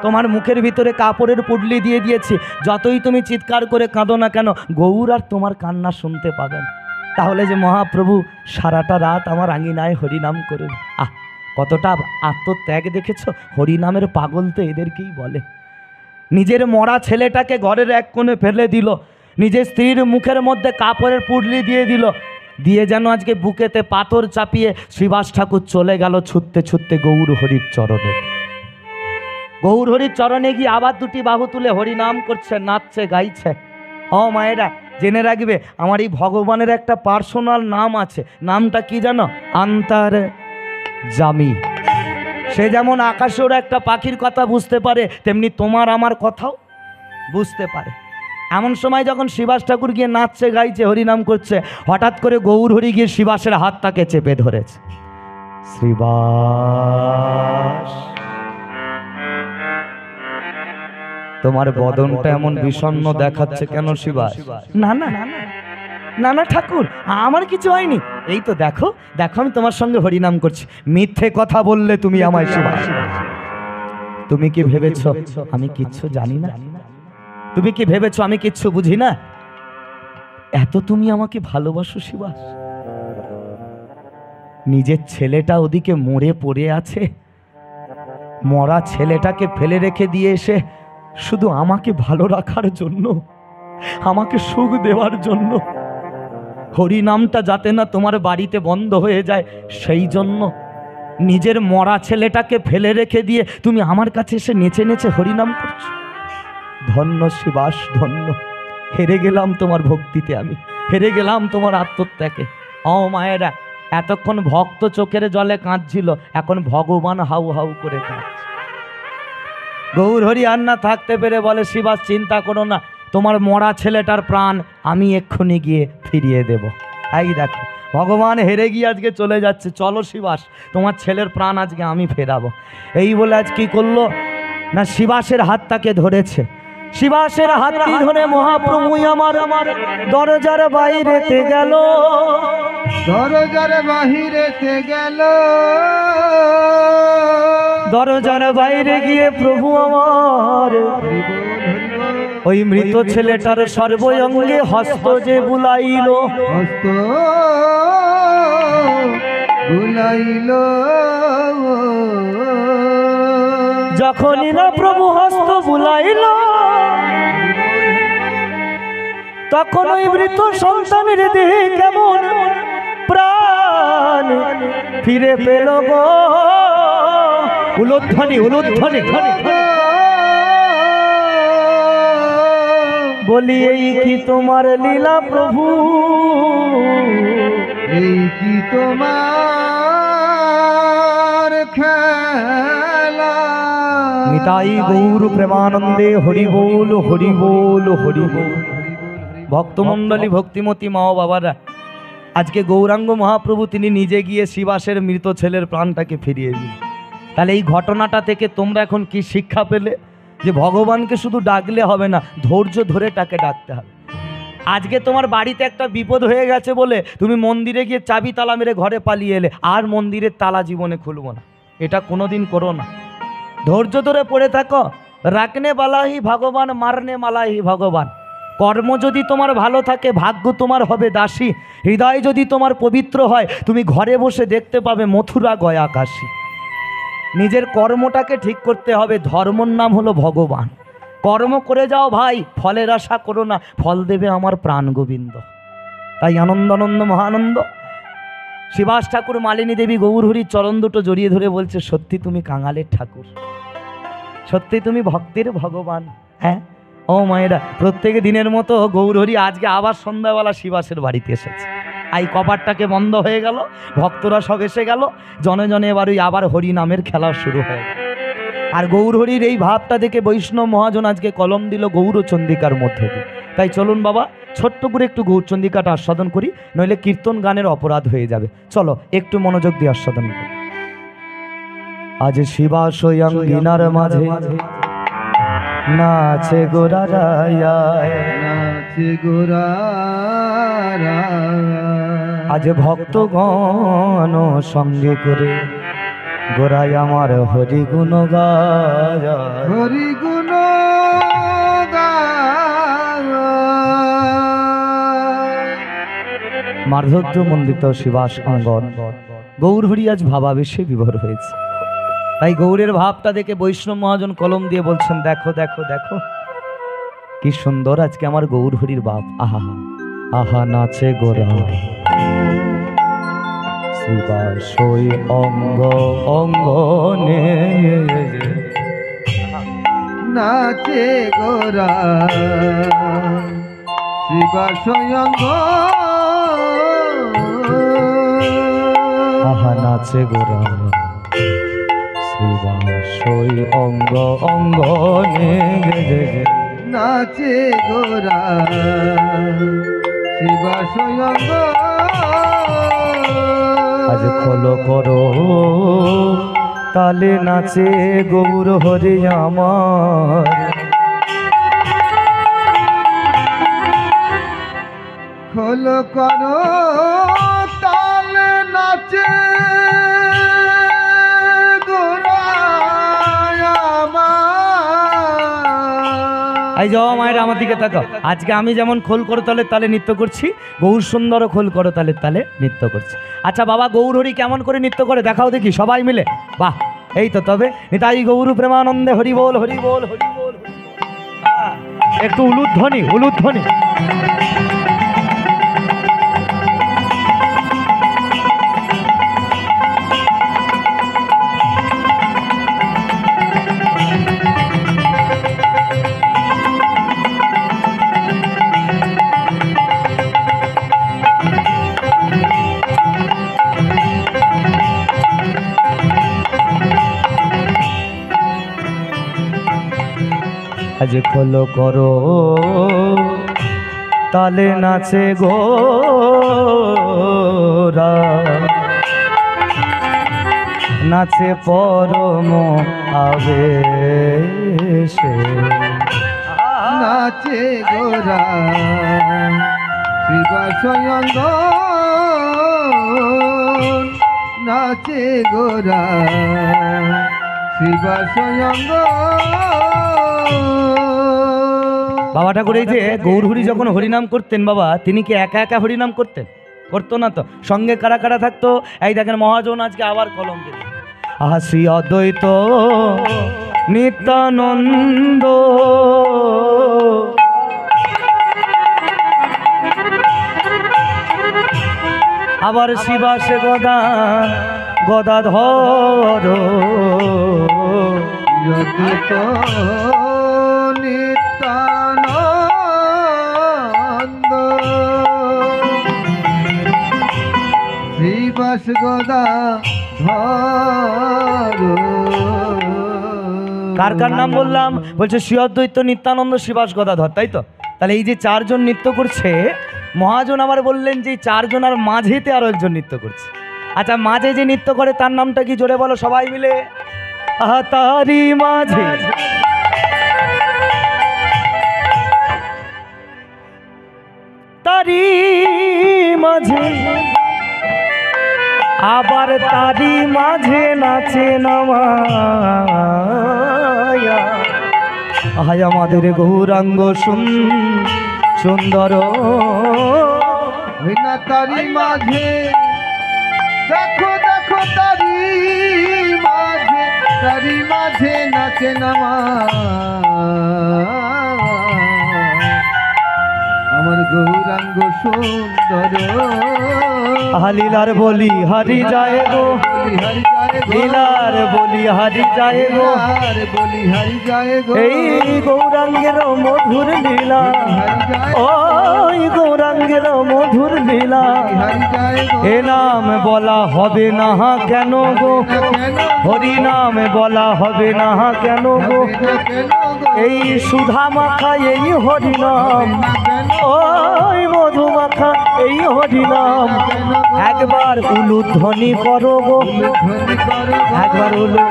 S1: তোমার মুখের ভিতরে কাপড়ের পুডলি দিয়ে দিয়েছি, যতই তুমি চিৎকার করে কাঁদো না কেন গৌর আর তোমার কান্না শুনতে পাবেন। তাহলে যে মহাপ্রভু সারাটা রাত আমার আঙিনায় হরিনাম করবে, কতটা আত্মত্যাগ দেখেছো? হরিনামের পাগল তো এদেরকেই বলে। নিজের মরা ছেলেটাকে ঘরের এক কোণে ফেলে দিল, নিজের স্ত্রীর মুখের মধ্যে কাপড়ের পুডলি দিয়ে দিল, দিয়ে যেন আজকে বুকেতে পাথর চাপিয়ে শ্রীবাস ঠাকুর চলে গেল ছুটতে ছুটতে গৌর হরির চরণে। গৌর হরির চরণে গিয়ে আবার দুটি বাহু তুলে হরিনাম করছে, নাচছে, গাইছে। ও মায়েরা, জেনে রাখবে আমার এই ভগবানের একটা পার্সোনাল নাম আছে। নামটা কি জানো? আন্তার জামি। সে যেমন আকাশের একটা পাখির কথা বুঝতে পারে, তেমনি তোমার আমার কথাও বুঝতে পারে। এমন সময় যখন শ্রীবাস ঠাকুর গিয়ে নাচছে, গাইছে, হরিনাম করছে, হঠাৎ করে গৌর হরি গিয়ে শ্রীবাসের হাতটাকে চেপে ধরেছে। শ্রীবাস, তোমার বদনটা এমন বিষণ্ণ দেখাচ্ছে কেন শ্রীবাস? না না না না ঠাকুর, আমার কিছু হয়নি। এই তো দেখো দেখো, আমি তোমার সঙ্গে হরিনাম করছি। মিথ্যে কথা বললে তুমি আমায় শ্রীবাস। তুমি কি ভেবেছ আমি কিচ্ছু জানি না? তুমি কি ভেবেছো আমি কিচ্ছু বুঝি না? এত তুমি আমাকে ভালোবাসো শ্রীবাস? নিজের ছেলেটা ওদিকে মরে পড়ে আছে, মরা ছেলেটাকে ফেলে রেখে দিয়ে এসে শুধু আমাকে ভালো রাখার জন্য, আমাকে সুখ দেওয়ার জন্য, হরিনামটা যাতে না তোমার বাড়িতে বন্ধ হয়ে যায় সেই জন্য নিজের মরা ছেলেটাকে ফেলে রেখে দিয়ে তুমি আমার কাছে এসে নেচে নেচে হরিনাম করছো। ধন্য শ্রীবাস, ধন্য। হেরে গেলাম তোমার ভক্তিতে, আমি হেরে গেলাম তোমার আত্মত্যাগে। ও মায়েরা, এতক্ষণ ভক্ত চোখের জলে কাঁদছিল, এখন ভগবান হাউ হাউ করে কাঁদছে। গৌর হরি আর না থাকতে পেরে বলে, শ্রীবাস চিন্তা করো না, তোমার মরা ছেলেটার প্রাণ আমি এক্ষুনি গিয়ে ফিরিয়ে দেব। এই দেখো, ভগবান হেরে গিয়ে আজকে চলে যাচ্ছে। চলো শ্রীবাস, তোমার ছেলের প্রাণ আজকে আমি ফেরাবো। এই বলে আজ কি করলো না, শ্রীবাসের হাতটাকে ধরেছে। শিবাসের হাতটি ধরে মহাপ্রভু আমার দরজার বাইরেতে গেল,
S2: দরজার বাহিরেতে গেল,
S1: দরজার বাইরে গিয়ে প্রভু আমার ওই মৃত ছেলেটার সর্বঙ্গে হস্ত যে বুলাইল,
S2: হস্ত বুলাইল।
S1: যখনই না প্রভু হস্ত বুলাইল, তখন ওই মৃত সন্তানের দেহে কেমন প্রাণ ফিরে পেল গো। উলুধ্বনি উলুধ্বনি বলি, এই কি তোমার লীলা প্রভু,
S2: এই কি তোমার খেলা।
S1: নিতাই গৌর প্রেমানন্দে হরি বল হরি বল হরি বল। ভক্তমণ্ডলী, ভক্তিমতী মা ও বাবারা, আজকে গৌরাঙ্গ মহাপ্রভু তিনি নিজে গিয়ে শিবাসের মৃত ছেলের প্রাণটাকে ফিরিয়ে দিন। তাহলে এই ঘটনাটা থেকে তোমরা এখন কি শিক্ষা পেলে? যে ভগবানকে শুধু ডাকলে হবে না, ধৈর্য ধরে তাকে ডাকতে হবে। আজকে তোমার বাড়িতে একটা বিপদ হয়ে গেছে বলে তুমি মন্দিরে গিয়ে চাবি তালা মেরে ঘরে পালিয়ে এলে, আর মন্দিরের তালা জীবনে খুলবো না, এটা কোনোদিন করো না। ধৈর্য ধরে পড়ে থাকো। রাখনে বালাহি ভগবান, মারনে মালাহি ভগবান। কর্ম যদি তোমার ভালো থাকে, ভাগ্য তোমার হবে দাসী। হৃদয় যদি তোমার পবিত্র হয়, তুমি ঘরে বসে দেখতে পাবে মথুরা গয়া কাশী। নিজের কর্মটাকে ঠিক করতে হবে। ধর্মর নাম হলো ভগবান। কর্ম করে যাও ভাই, ফলের আশা করো না, ফল দেবে আমার প্রাণ গোবিন্দ। তাই আনন্দ আনন্দ মহানন্দ। শিবাস ঠাকুর মালিনী দেবী গৌর হরির চরণ দুটো জড়িয়ে ধরে বলছে, সত্যি তুমি কাঙালের ঠাকুর, সত্যি তুমি ভক্তের ভগবান। হ্যাঁ ও মায়েরা, প্রত্যেকে দিনের মতো গৌর হরি আজকে আবার সন্ধ্যাবেলা শিবাসের বাড়িতে এসেছে। এই কপাটটাকে বন্ধ হয়ে গেল, ভক্তরা সব এসে গেল, জনে জনে এবার ওই আবার হরি নামের খেলা শুরু হয়ে গেল। আর গৌর হরির এই ভাবটা দেখে বৈষ্ণব মহাজন আজকে কলম দিল গৌরচন্দিকার মধ্যে দিয়ে। তাই চলুন বাবা, ছোট্ট করে একটু গৌরচন্দিকাটা আস্বাদন করি, নইলে কীর্তন গানের অপরাধ হয়ে যাবে। চলো একটু মনোযোগ দিয়ে আস্বাদন করি। আজ শিবাশয় অঙ্গিনার মাঝে নাচে গোরারায়,
S2: নাচে গোরা
S1: আজ ভক্তগণ সঙ্গে করে গোরাই আমার হরি গুণ গায়।
S2: হরি গুণ
S1: মার্ধত্য মন্ডিত শিবাস অঙ্গন গৌর হরি আজ ভাবাবেশে বিভোর হয়েছে। তাই গৌরের ভাবটা দেখে বৈষ্ণব মহাজন কলম দিয়ে বলছেন, দেখো দেখো দেখো কি সুন্দর আজকে আমার গৌর হরির বাপ। আহা আহা নাচে গোরা শিবাশয় অঙ্গ অঙ্গনে,
S2: নাচে গোরা শিবাশয় অঙ্গ,
S1: আহা নাচে গোরা শিবাশয় অঙ্গ অঙ্গনে,
S2: নাচে গোরা শিবাশয় অঙ্গ।
S1: আজ খোলো করো তালে নাচে গৌর হরি আমার,
S2: খোল করো তাল নাচে গোরায় আমার।
S1: এই যাও মায়ের আমার দিকে তাকাও। আজকে আমি যেমন খোল করো তালে তালে নৃত্য করছি, গৌর সুন্দরও খোল করো তালে তালে নৃত্য করছে। আচ্ছা বাবা, গৌর হরি কেমন করে নৃত্য করে দেখাও দেখি সবাই মিলে। বাহ, এই তো তবে নিতাই গৌর প্রেমানন্দে হরি বল হরি বল হরি বল। একটু উলুধ্বনি উলুধ্বনি। আজ খোলো করো তালে নাচে গোরা, নাচে পরম আবেশে,
S2: নাচে গোরা শিবাশয় অঙ্গ, নাচে গোরা শিবাশয় অঙ্গ।
S1: বাবা ঠাকুর এই যে গৌর হরি যখন হরিনাম করতেন বাবা, তিনি কি একা একা হরিনাম করতেন? করতো না তো, সঙ্গে কারা কারা থাকতো? এই দেখেন মহাজন আজকে আবার কলম দিল, আহা শ্রী অদ্বৈত নিত্যানন্দ, আবার শিবাসে গদা গদাধর,
S2: যদিত নিত্যানন্দ শ্রীবাস গদা ধর।
S1: কার কার নাম বললাম? বলছে শ্রী অদ্বৈত নিত্যানন্দ শিবাস গদাধর, তাই তো? তাহলে এই যে চারজন নৃত্য করছে, মহাজন আবার বললেন যে চারজন আর মাঝেতে আরো একজন নৃত্য করছে। আচ্ছা, মাঝে যে নৃত্য করে তার নামটা কি? জোরে বলো সবাই মিলে। আহা তারি মাঝে, তারি মাঝে, আবার তারি মাঝে নাচে নামায়া, আহায় আমাদের গৌরাঙ্গ সুন্দর,
S2: না তারি মাঝে দেখো দেখো তারি মাঝে, তারি মাঝে নাচে নামা আমার গৌরাঙ্গ সুন্দর।
S1: লীলার বলি হারি যায় গো,
S2: হরি যায় গো,
S1: লীলার বলি হারি যায় গো,
S2: লীলার বলি হারি যায় গো,
S1: এই গৌরাঙ্গের মধুর লীলা,
S2: হারি যায়
S1: ওই গৌরাঙ্গের মধুর লীলা,
S2: হারি যায় গো।
S1: এ নাম বলা হবে না কেন গো,
S2: কেন
S1: হরি নাম বলা হবে না কেন গো,
S2: কেন
S1: এই সুধা মাখা এই হরি নাম, ওই মধু মাখা এই হরি নাম, একবার উলুধ্বনি করো গো, একবার উলু।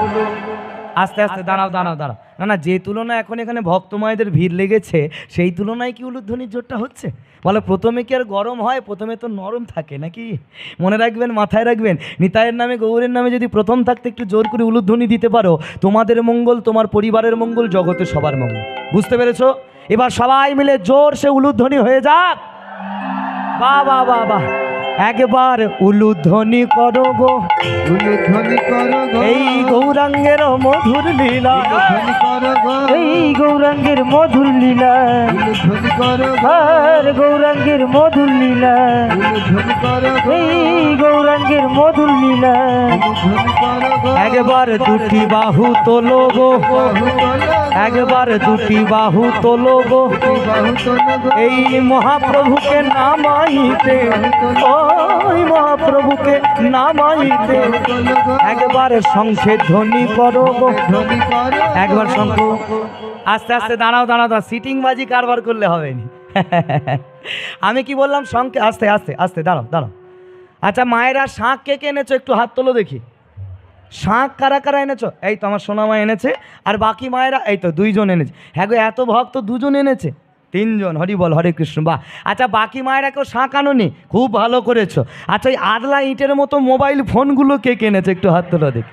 S1: আস্তে আস্তে দাঁড়াও দাঁড়াও দাঁড়াও, না না, যে তুলনায় এখন এখানে ভক্তমায়েদের ভিড় লেগেছে সেই তুলনায় কি উলুধ্বনির জোরটা হচ্ছে? বলে প্রথমে কি আর গরম হয়? প্রথমে তো নরম থাকে নাকি? মনে রাখবেন, মাথায় রাখবেন, নিতাইয়ের নামে গৌরের নামে যদি প্রথম থাকতে একটু জোর করে উলুধ্বনি দিতে পারো, তোমাদের মঙ্গল, তোমার পরিবারের মঙ্গল, জগতে সবার মঙ্গল। বুঝতে পেরেছো? এবার সবাই মিলে জোর সে উলুধ্বনি হয়ে যাক। বাহ বাহ বাহ বাহ, একবার উলুধ্বনি করো গো,
S2: উলুধ্বনি করো গো,
S1: এই গৌরাঙ্গের মধুর লীলা,
S2: উলুধ্বনি করো গো,
S3: এই গৌরাঙ্গের মধুর লীলা,
S2: উলুধ্বনি করো গো,
S3: আর গৌরাঙ্গের মধুর লীলা,
S2: উলুধ্বনি করো গো,
S3: এই গৌরাঙ্গের মধুর লীলা।
S2: উলুধ্বনি করো গো,
S1: একবার দুটি বাহু তোলো গো,
S2: বাহু তোলো গো,
S1: একবার দুটি বাহু তোলো গো,
S2: বাহু তোলো গো,
S1: এই মহাপ্রভুকে নামাইতে, ওই মহাপ্রভুকে নামাইতে,
S2: তোলো গো,
S1: একবার শঙ্খে ধ্বনি করো গো,
S2: ধ্বনি করো,
S1: একবার শঙ্খ। আস্তে আস্তে দাঁড়াও দাঁড়াও দাঁড়াও, সিটিং বাজি কারবার করলে হবে না। আমি কি বললাম? শঙ্খে। আস্তে আস্তে আস্তে দাঁড়াও দাঁড়াও। আচ্ছা মায়েরা শাঁখ কে কে এনেছো? একটু হাত তোলো দেখি। শাঁখ কারা কারা এনেছো? এই তো আমার সোনা মা এনেছে, আর বাকি মায়েরা এই তো 2 জন এনেছে। হ্যাঁ গো, এত ভক্ত 2 জন এনেছে, 3 জন। হরি বল, হরে কৃষ্ণ। বাহ। আচ্ছা বাকি মায়েরা কেউ শাঁখ আনোনি? খুব ভালো করেছো। আচ্ছা ওই আদলা ইটের মতো মোবাইল ফোনগুলো কে কিনেছে? একটু হাত তোলো দেখি।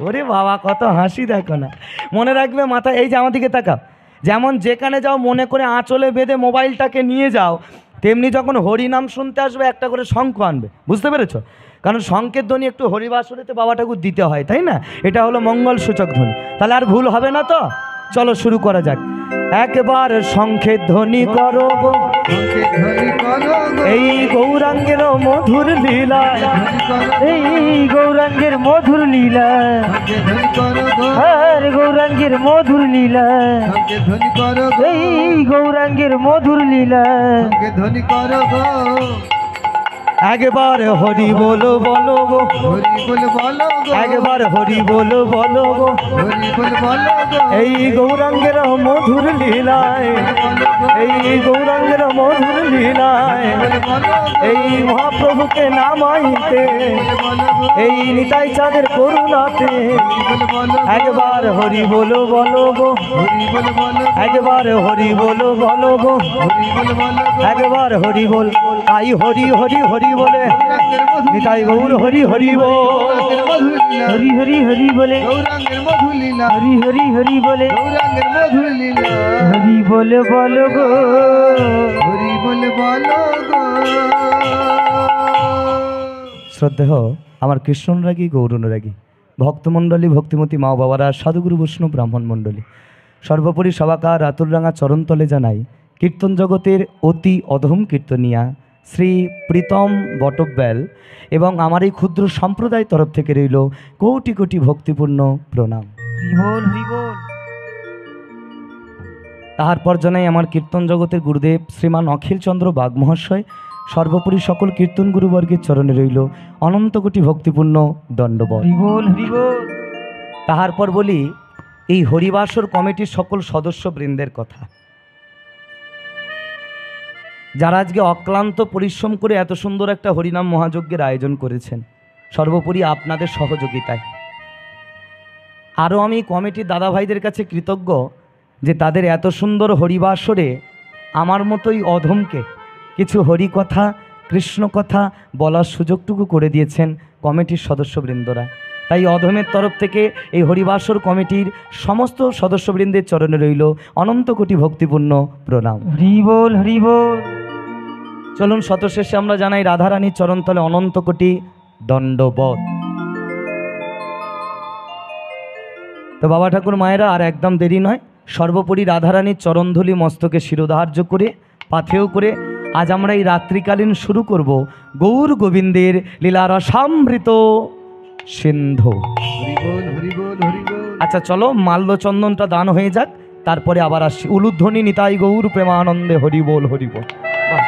S1: ওরে বাবা, কত হাসি দেখো না। মনে রাখবে মাথা, এই যে আমার দিকে তাকাও, যেমন যেখানে যাও মনে করে আঁচলে বেঁধে মোবাইলটাকে নিয়ে যাও, তেমনি যখন হরিনাম শুনতে আসবে একটা করে শঙ্খ আনবে। বুঝতে পেরেছো? কারণ শঙ্খের ধ্বনি একটু হরিবাসরেতে বাবা ঠাকুর দিতে হয়, তাই না? এটা হলো মঙ্গল সূচক ধ্বনি। তাহলে আর ভুল হবে না তো? চলো শুরু করা যাক। একবার শঙ্খের ধ্বনি করো গো,
S2: শঙ্খে ধ্বনি করো গো,
S1: এই গৌরাঙ্গের মধুর লীলা,
S2: ধ্বনি করো,
S3: এই গৌরাঙ্গের মধুর লীলা,
S2: শঙ্খে ধ্বনি করো গো,
S3: আর গৌরাঙ্গের মধুর লীলা,
S2: শঙ্খে ধ্বনি করো গো,
S3: এই গৌরাঙ্গের মধুর লীলা।
S2: শঙ্খে ধ্বনি করো গো,
S1: একবার হরি বলো বলো গো,
S2: হরি বল বলো গো,
S1: একবার হরি বলো বলো গো,
S2: হরি বল বলো গো,
S1: এই গৌরাঙ্গের মধুর লীলায়,
S2: বলো গো,
S1: এই গৌরাঙ্গের মধুর লীলায়,
S2: বল বলো গো,
S1: এই মহাপ্রভুকে নামাইতে,
S2: বলো গো,
S1: এই নিতাই চাঁদের করুণাতে,
S2: বল বলো গো,
S1: একবার হরি বলো বলো গো,
S2: হরি বল বলো গো,
S1: একবার হরি বলো বলো গো,
S2: হরি বল বলো গো,
S1: একবার হরি বল। তাই হরি হরি হরি বলে
S2: গৌরাঙ্গের মধুর
S1: নিতাই গৌর হরি হরি বল।
S2: গৌরাঙ্গের মধুর লীলা,
S3: হরি হরি হরি বলে,
S2: গৌরাঙ্গের মধুর লীলা,
S3: হরি হরি হরি বলে,
S2: গৌরাঙ্গের মধুর লীলা,
S3: হরি বলে বলো গো,
S2: হরি বল বলো গো।
S1: শ্রদ্ধেয় আমার কৃষ্ণরাগী গৌরনুরাগী ভক্তমণ্ডলী, ভক্তিমতী মা বাবারা, সাধুগুরু বৈষ্ণব ব্রাহ্মণ মণ্ডলী, সর্বোপরি সবাকার আতুররাঙা চরণতলে জানাই কীর্তন জগতের অতি অধম কীর্তনিয়া শ্রী প্রীতম বটব্যাল এবং আমার এই ক্ষুদ্র সম্প্রদায় তরফ থেকে রইল কোটি কোটি ভক্তিপূর্ণ প্রণাম।
S3: হরি বল হরি বল।
S1: তাহার পর জানাই আমার কীর্তন জগতের গুরুদেব শ্রীমান অখিলচন্দ্র বাগ মহাশয়, সর্বোপরি সকল কীর্তন গুরুবর্গের চরণে রইল অনন্ত কোটি ভক্তিপূর্ণ দণ্ডবত।
S3: হরি বল হরি বল।
S1: তাহার পর বলি এই হরিবাসর কমিটির সকল সদস্যবৃন্দের কথা, যারা আজকে অক্লান্ত পরিশ্রম করে এত সুন্দর একটা হরিনাম মহাযজ্ঞের আয়োজন করেছেন, সর্বোপরি আপনাদের সহযোগিতায়। আরও আমি কমিটির দাদা ভাইদের কাছে কৃতজ্ঞ যে তাদের এত সুন্দর হরিবাসরে আমার মতোই অধমকে কিছু হরিকথা, কৃষ্ণ কথা বলার সুযোগটুকু করে দিয়েছেন কমিটির সদস্যবৃন্দরা। তাই অধমের তরফ থেকে এই হরিবাসর কমিটির সমস্ত সদস্যবৃন্দের চরণে রইল অনন্ত কোটি ভক্তিপূর্ণ প্রণাম।
S3: হরি বল হরি বল।
S1: চলুন শতশেষে আমরা জানাই রাধারানীর চরণতলে অনন্ত কোটি দণ্ডবত। তো বাবা ঠাকুর মায়েরা আর একদম দেরি নয়, সর্বোপরি রাধারানীর চরণধূলি মস্তকে শিরোধার্য করে পাথেয় করে আজ আমরা এই রাত্রিকালীন শুরু করব গৌর গোবিন্দের লীলারসামৃত সিন্ধু।
S2: হরি বল হরি বল হরি বল।
S1: আচ্ছা চলো মাল্যচন্দনটা দান হয়ে যাক, তারপরে আবার আসছি। উলুধ্বনি নিতাই গৌর প্রেমানন্দে হরি বল হরি বল। বাহ।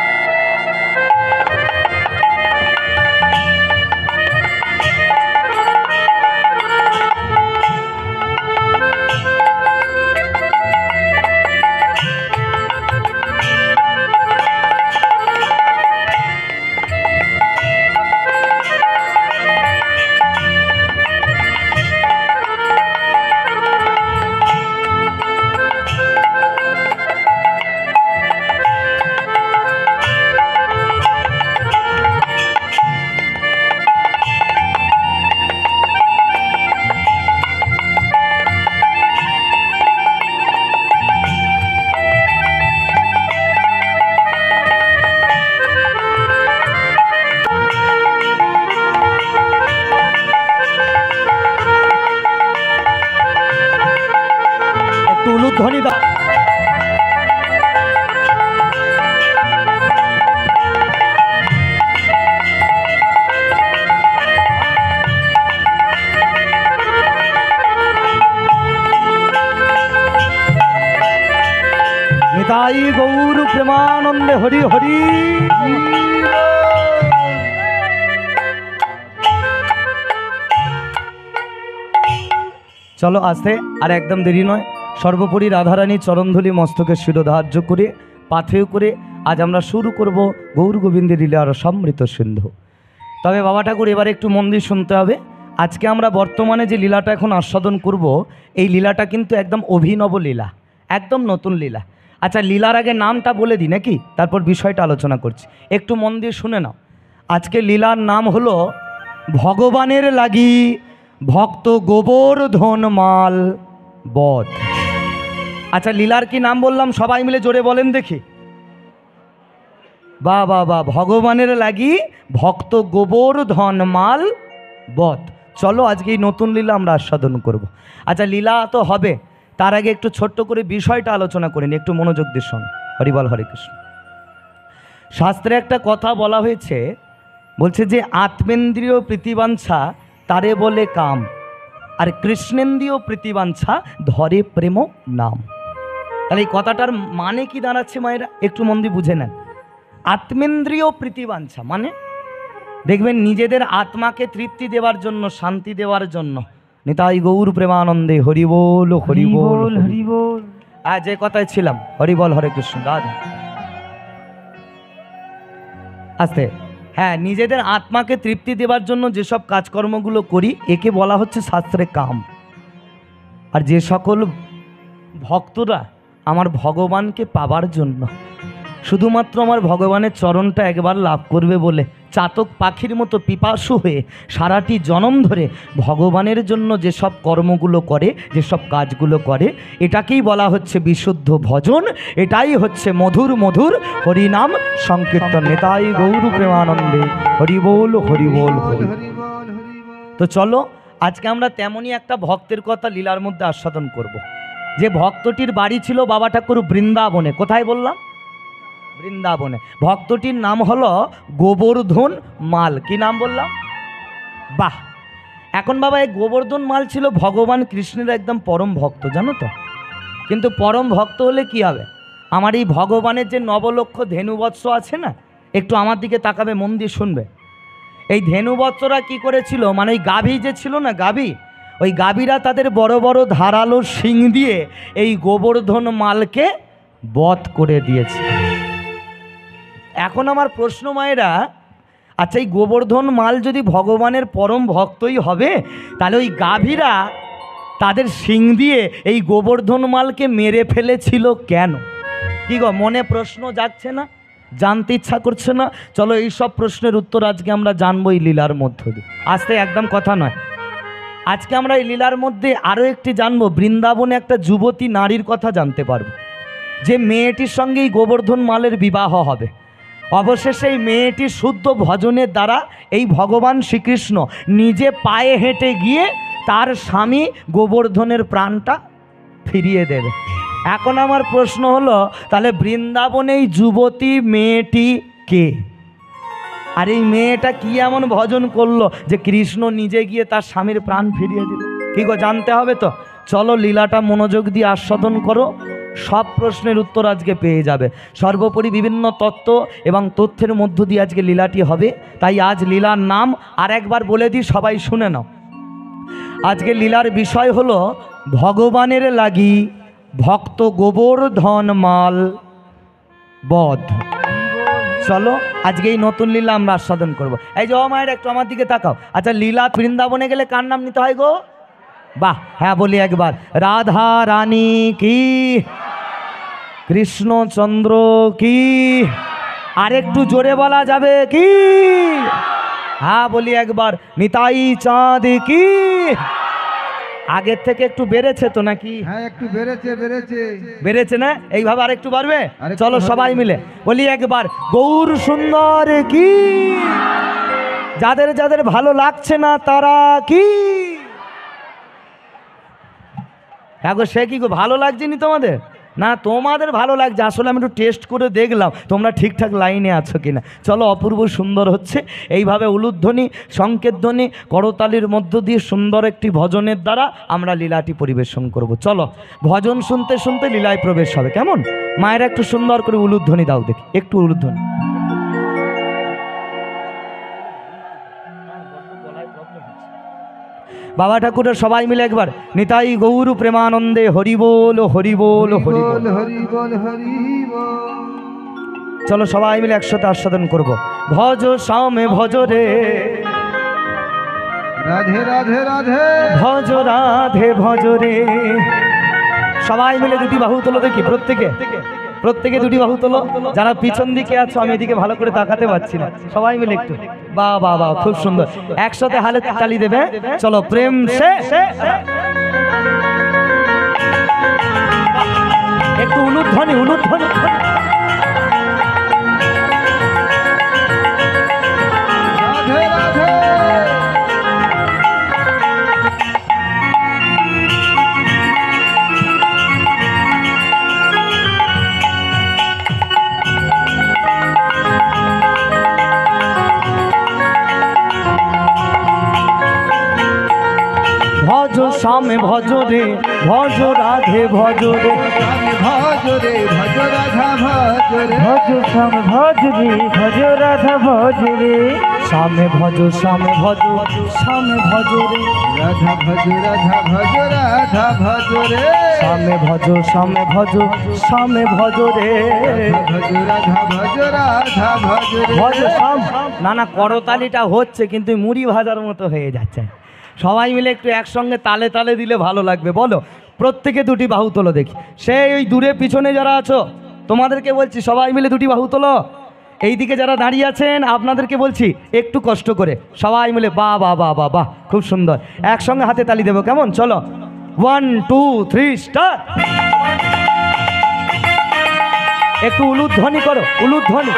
S1: ধ্বনি দাও। নিতাই গৌর প্রেমানন্দে হরি হরি। চলো আসতে, আর একদম দেরি নয়। সর্বোপরি রাধারানী চরণধুলি মস্তকে শিরোধার্য করে পাথেয় করে আজ আমরা শুরু করব গৌর গোবিন্দের লীলার সমৃত সিন্ধু। তবে বাবা ঠাকুর এবারে একটু মন দিয়ে শুনতে হবে। আজকে আমরা বর্তমানে যে লীলাটা এখন আস্বাদন করব, এই লীলাটা কিন্তু একদম অভিনব লীলা, একদম নতুন লীলা। আচ্ছা, লীলার আগে নামটা বলে দিই নাকি, তারপর বিষয়টা আলোচনা করছি। একটু মন দিয়ে শুনে নাও। আজকে লীলার নাম হলো ভগবানের লাগি ভক্ত গোবর্ধন মাল বধ। আচ্ছা, লীলার কি নাম বললাম সবাই মিলে জোরে বলেন দেখি। বা বা বা, ভগবানের লাগি ভক্ত গোবর্ধন মাল বধ। চলো আজকে এই নতুন লীলা আমরা আস্বাদন করব। আচ্ছা, লীলা তো হবে, তার আগে একটু ছোট্ট করে বিষয়টা আলোচনা করে নিই, একটু মনোযোগ দিয়ে শোনো। হরিবল হরে কৃষ্ণ। শাস্ত্রে একটা কথা বলা হয়েছে, বলছে যে আত্মেন্দ্রিয় প্রীতিবাঞ্ছা তারে বলে কাম, আর কৃষ্ণেন্দ্রিয় প্রীতিবাঞ্ছা ধরে প্রেম নাম। তাহলে এই কথাটার মানে কি দাঁড়াচ্ছে মায়েরা, একটু মন দিয়ে বুঝে নেন। আত্মেন্দ্রিয় প্রীতিবাঞ্ছা মানে দেখবেন নিজেদের আত্মাকে তৃপ্তি দেওয়ার জন্য, শান্তি দেওয়ার জন্য। নিতাই গৌর প্রেমানন্দে হরি বল হরি বল হরি বল। যে কথায় ছিলাম, হরি বল হরে কৃষ্ণ রাধা। আস্তে, হ্যাঁ, নিজেদের আত্মাকে তৃপ্তি দেওয়ার জন্য যেসব কাজকর্মগুলো করি একে বলা হচ্ছে শাস্ত্রে কাম। আর যে সকল ভক্তরা আমার ভগবানকে পাবার জন্য, শুধুমাত্র আমার ভগবানের চরণটা একবার লাভ করবে বলে চাতক পাখির মতো পিপাসু হয়ে সারাটি জনম ধরে ভগবানের জন্য যেসব কর্মগুলো করে, যেসব কাজগুলো করে, এটাকেই বলা হচ্ছে বিশুদ্ধ ভজন। এটাই হচ্ছে মধুর মধুর হরিনাম সংকীর্তন। নেতাই গৌর প্রেমানন্দে হরি বল হরি বল হরি। তো চলো আজকে আমরা তেমনই একটা ভক্তের কথা লীলার মধ্যে আস্বাদন করব, যে ভক্তটির বাড়ি ছিল বাবা ঠাকুর বৃন্দাবনে। কোথায় বললাম? বৃন্দাবনে। ভক্তটির নাম হলো গোবর্ধন মাল। কি নাম বললাম? বাহ। এখন বাবা, এই গোবর্ধন মাল ছিল ভগবান কৃষ্ণের একদম পরম ভক্ত, জানো তো। কিন্তু পরম ভক্ত হলে কি হবে? আমার এই ভগবানের যে নবলক্ষ ধেনুবৎস আছে না, একটু আমার দিকে তাকাবে, মন দিয়ে শুনবে। এই ধেনুবৎসরা কি করেছিল, মানে ওই গাভী যে ছিল না, গাভী, ওই গাভীরা তাদের বড় বড় ধারালো শিং দিয়ে এই গোবর্ধন মালকে বধ করে দিয়েছে। এখন আমার প্রশ্ন মায়েরা, আচ্ছা এই গোবর্ধন মাল যদি ভগবানের পরম ভক্তই হবে, তাহলে ওই গাভীরা তাদের শিং দিয়ে এই গোবর্ধন মালকে মেরে ফেলেছিল কেন? কি গো, মনে প্রশ্ন যাচ্ছে না? জানতে ইচ্ছা করছে না? চলো এই সব প্রশ্নের উত্তর আজকে আমরা জানবো এই লীলার মধ্য দিয়ে। আজকে একদম কথা নয়, আজকে আমরা এই লীলার মধ্যে আরও একটি জানবো। বৃন্দাবনে একটা যুবতী নারীর কথা জানতে পারবো, যে মেয়েটির সঙ্গে এই গোবর্ধন মালের বিবাহ হবে। অবশেষে এই মেয়েটি শুদ্ধ ভজনের দ্বারা এই ভগবান শ্রীকৃষ্ণ নিজে পায়ে হেঁটে গিয়ে তার স্বামী গোবর্ধনের প্রাণটা ফিরিয়ে দেবে। এখন আমার প্রশ্ন হলো, তাহলে বৃন্দাবনে এই যুবতী মেয়েটি কে? আর এই মেয়েটা কি এমন ভজন করলো যে কৃষ্ণ নিজে গিয়ে তার স্বামীর প্রাণ ফিরিয়ে দিল? কি গো, জানতে হবে তো। চলো লীলাটা মনোযোগ দিয়ে আস্বাদন করো, সব প্রশ্নের উত্তর আজকে পেয়ে যাবে। সর্বোপরি বিভিন্ন তত্ত্ব এবং তথ্যের মধ্য দিয়ে আজকে লীলাটি হবে। তাই আজ লীলার নাম আর একবার বলে দিই, সবাই শুনে নাও। আজকে লীলার বিষয় হলো ভগবানের লাগি ভক্ত গোবর্ধন মাল বধ। চলো আজকে এই নতুন লীলা আমরা আস্বাদন করব। এই যে মায়ের একটু আমার দিকে তাকাও। আচ্ছা, লীলা বৃন্দাবনে গেলে কার নাম নিতে হয় গো? বাহ, হ্যাঁ বলি একবার, রাধা রানী কি, কৃষ্ণচন্দ্র কি, আর একটু জোরে বলা যাবে কি? হ্যাঁ বলি একবার, নিতাই চাঁদ কি। আগের থেকে একটু বেড়েছে তো নাকি?
S2: হ্যাঁ, একটু
S1: বেড়েছে না? এইভাবে আর একটু বাড়বে। চলো সবাই মিলে বলি একবার, গৌর সুন্দর কি। যাদের যাদের ভালো লাগছে না তারা কি। হ্যাঁ গো, সে কি গো ভালো লাগছে নি তোমাদের? না তোমাদের ভালো লাগছে, আসলে আমি একটু টেস্ট করে দেখলাম তোমরা ঠিকঠাক লাইনে আছো কিনা। চলো, অপূর্ব সুন্দর হচ্ছে। এইভাবে উলুধ্বনি, সংকেতধ্বনি, করতালির মধ্য দিয়ে সুন্দর একটি ভজনের দ্বারা আমরা লীলাটি পরিবেশন করব। চলো, ভজন শুনতে শুনতে লীলায় প্রবেশ হবে। কেমন মায়েরা একটু সুন্দর করে উলুধ্বনি দাও দেখি, একটু উলুধ্বনি। বাবা ঠাকুরের সবাই মিলে একবার নিতাই গৌর প্রেমানন্দে হরি বল হরি বল হরি বল।
S2: হরি বল হরি বল।
S1: চলো সবাই মিলে একসাথে আস্বাদন করব। ভজ সামে ভজ রে,
S2: রাধে রাধে রাধে,
S1: ভজ রাধে ভজ রে। সবাই মিলে দুটি বাহু তোলো দেখি, প্রত্যেকে দুটি বাহু তোলো। যারা পিছন দিকে আছো, আমি এদিকে ভালো করে তাকাতে পারছি না, সবাই মিলে একটু বাহ বাহ বাহ, খুব সুন্দর। একসাথে হালে তালি দেবে। চলো, প্রেম সে একটু উলুধ্বনি, উলুধ্বনি।
S2: রাধে রাধে।
S1: ভজ সামে ভজ রে, ভজ রাধে ভজ রে,
S2: ভজ রে ভজ রাধা ভজ রে,
S3: ভজ শ্যাম ভজ রে, ভজ রাধা ভজ রে,
S1: সামে ভজ সামে ভজ, সামে ভজ রে,
S2: রাধা ভজ রাধা ভজ রাধা ভজ রে,
S1: সামে ভজ সামে ভজ, সামে ভজ রে,
S2: ভজ রাধা ভজ রাধা ভজ রে।
S1: ভজ সাম। না না, করতালিটা হচ্ছে কিন্তু মুড়ি ভাজার মতো হয়ে যাচ্ছে। সবাই মিলে একটু একসঙ্গে তালে তালে দিলে ভালো লাগবে। বলো, প্রত্যেকে দুটি বাহু তোলো দেখি। সেই ওই দূরে পিছনে যারা আছো তোমাদেরকে বলছি, সবাই মিলে দুটি বাহু তোলো। এইদিকে যারা দাঁড়িয়ে আছেন আপনাদেরকে বলছি একটু কষ্ট করে সবাই মিলে বাহ বাহ বাহ বাহ বাহ, খুব সুন্দর। একসঙ্গে হাতে তালি দেবো, কেমন? চলো, 1 2 3 স্টার্ট। একটু উলুধ্বনি করো, উলুধ্বনি।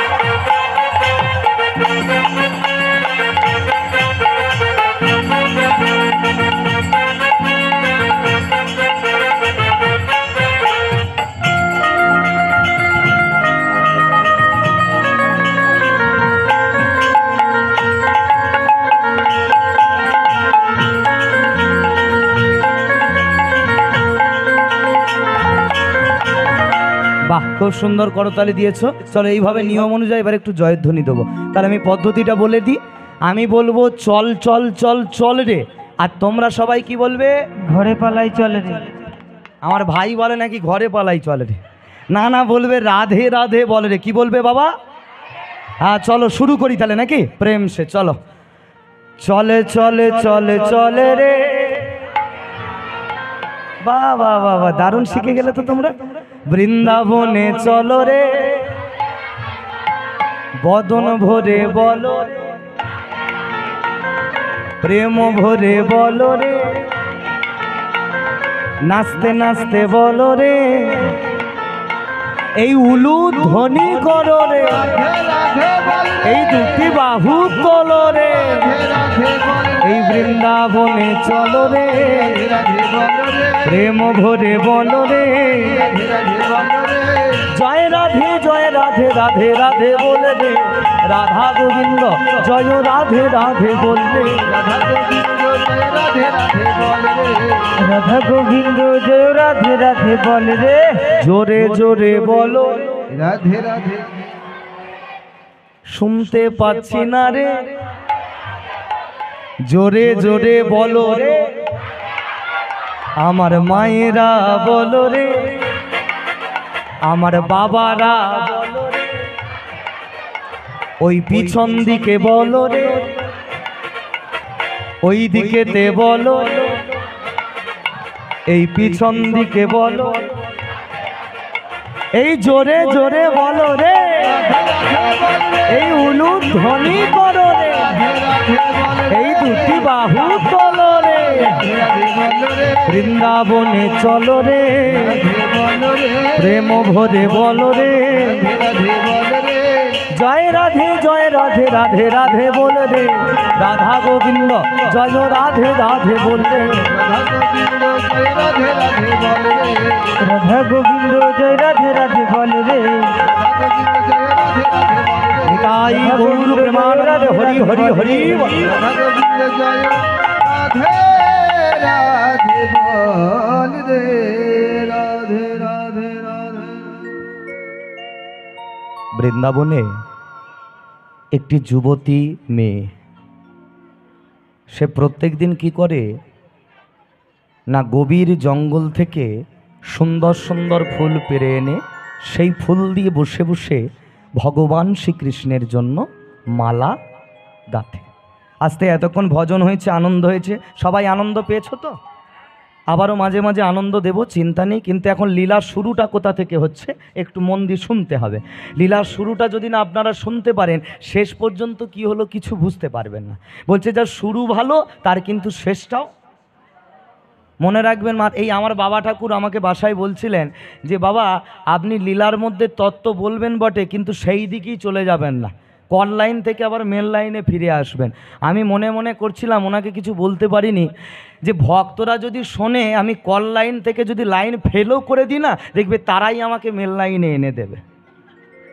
S1: বাহ, খুব সুন্দর করতালি দিয়েছো। চলো, এইভাবে নিয়ম অনুযায়ী এবার একটু জয়ধ্বনি দেবো। তাহলে আমি পদ্ধতিটা বলে দিই। আমি বলবো চল চল চল চল রে, আর তোমরা সবাই কি বলবে?
S3: ঘরে পালাই চলে রে।
S1: আমার ভাই বলে নাকি ঘরে পালাই চলে রে। না না, বলবে রাধে রাধে বলে রে। কি বলবে বাবা? হ্যাঁ, চলো শুরু করি তাহলে নাকি? প্রেম সে চলো। চলে চলে চলে চলে রে। বাহ বাহ বাহ বাহ, দারুণ শিখে গেলে তো তোমরা। বৃন্দাবনে চলো রে, বদন ভরে বলো রে, প্রেম ভরে বলো রে, নাচতে নাচতে বলো রে, এই উলুধ্বনি করো রে, এই দুটি বাহু তোলো রে, এই বৃন্দাবনে চলো রে, প্রেম ভরে বলো রে, জয় রাধে জয় রাধে রাধে রাধে বলে রে, রাধা গোবিন্দ জয় রাধে রাধে বললে,
S3: রাধা গোবিন্দ জয় রাধে রাধে বল রে,
S1: জোরে জোরে বলো
S2: রাধে রাধে।
S1: শুনতে পাচ্ছি না রে, জোরে জোরে বলো রে, আমার মায়েরা বলো রে, আমার বাবারা বলো রে, ওই পিছন দিকে বলো রে, ওই দিকেতে বলো, এই পিছন দিকে বলো, এই জোরে জোরে বলো রে, এই উলুধ্বনি করো রে, এই দুটি বাহু তোলো রে, বৃন্দাবনে চলো রে, প্রেম ভরে বলো রে, জয় রাধে জয় রাধে রাধে রাধে বলে রে, রাধা গোবিন্দ জয় রাধে রাধে বললে,
S2: রাধে রাধে বল
S3: রাধা গোবিন্দ জয় রাধে রাধে বলে রে
S2: রাধা গোবিন্দ জয় রাধে রাধে বল রে।
S1: নিতাই গৌর প্রেমানন্দে হরি হরি হরি বল।
S2: রাধা গোবিন্দ জয় রাধে রাধে বল রে। রাধে রাধে রাধে।
S1: বৃন্দাবনে একটি যুবতী মেয়ে, সে প্রত্যেক দিন কি করে না, গভীর জঙ্গল থেকে সুন্দর সুন্দর ফুল পেরে এনে সেই ফুল দিয়ে বসে বসে ভগবান শ্রীকৃষ্ণের জন্য মালা গাঁথে। আজকে এতক্ষণ ভজন হয়েছে, আনন্দ হয়েছে, সবাই আনন্দ পেয়েছো তো? আবারও মাঝে মাঝে আনন্দ দেব, চিন্তা নেই, কিন্তু এখন লীলার শুরুটা কোথা থেকে হচ্ছে একটু মন দিয়ে শুনতে হবে। লীলার শুরুটা যদি না আপনারা শুনতে পারেন, শেষ পর্যন্ত কি হলো কিছু বুঝতে পারবেন না। বলছে যার শুরু ভালো তার কিন্তু শেষটাও মনে রাখবেন। এই আমার বাবা ঠাকুর আমাকে বাসায় বলছিলেন যে বাবা আপনি লীলার মধ্যে তত্ত্ব বলবেন বটে, কিন্তু সেই দিকেই চলে যাবেন না, কল লাইন থেকে আবার মেল লাইনে ফিরে আসবেন। আমি মনে মনে করছিলাম, ওনাকে কিছু বলতে পারিনি, যে ভক্তরা যদি শোনে আমি কল লাইন থেকে যদি লাইন ফেলও করে দিই না, দেখবে তারাই আমাকে মেল লাইনে এনে দেবে।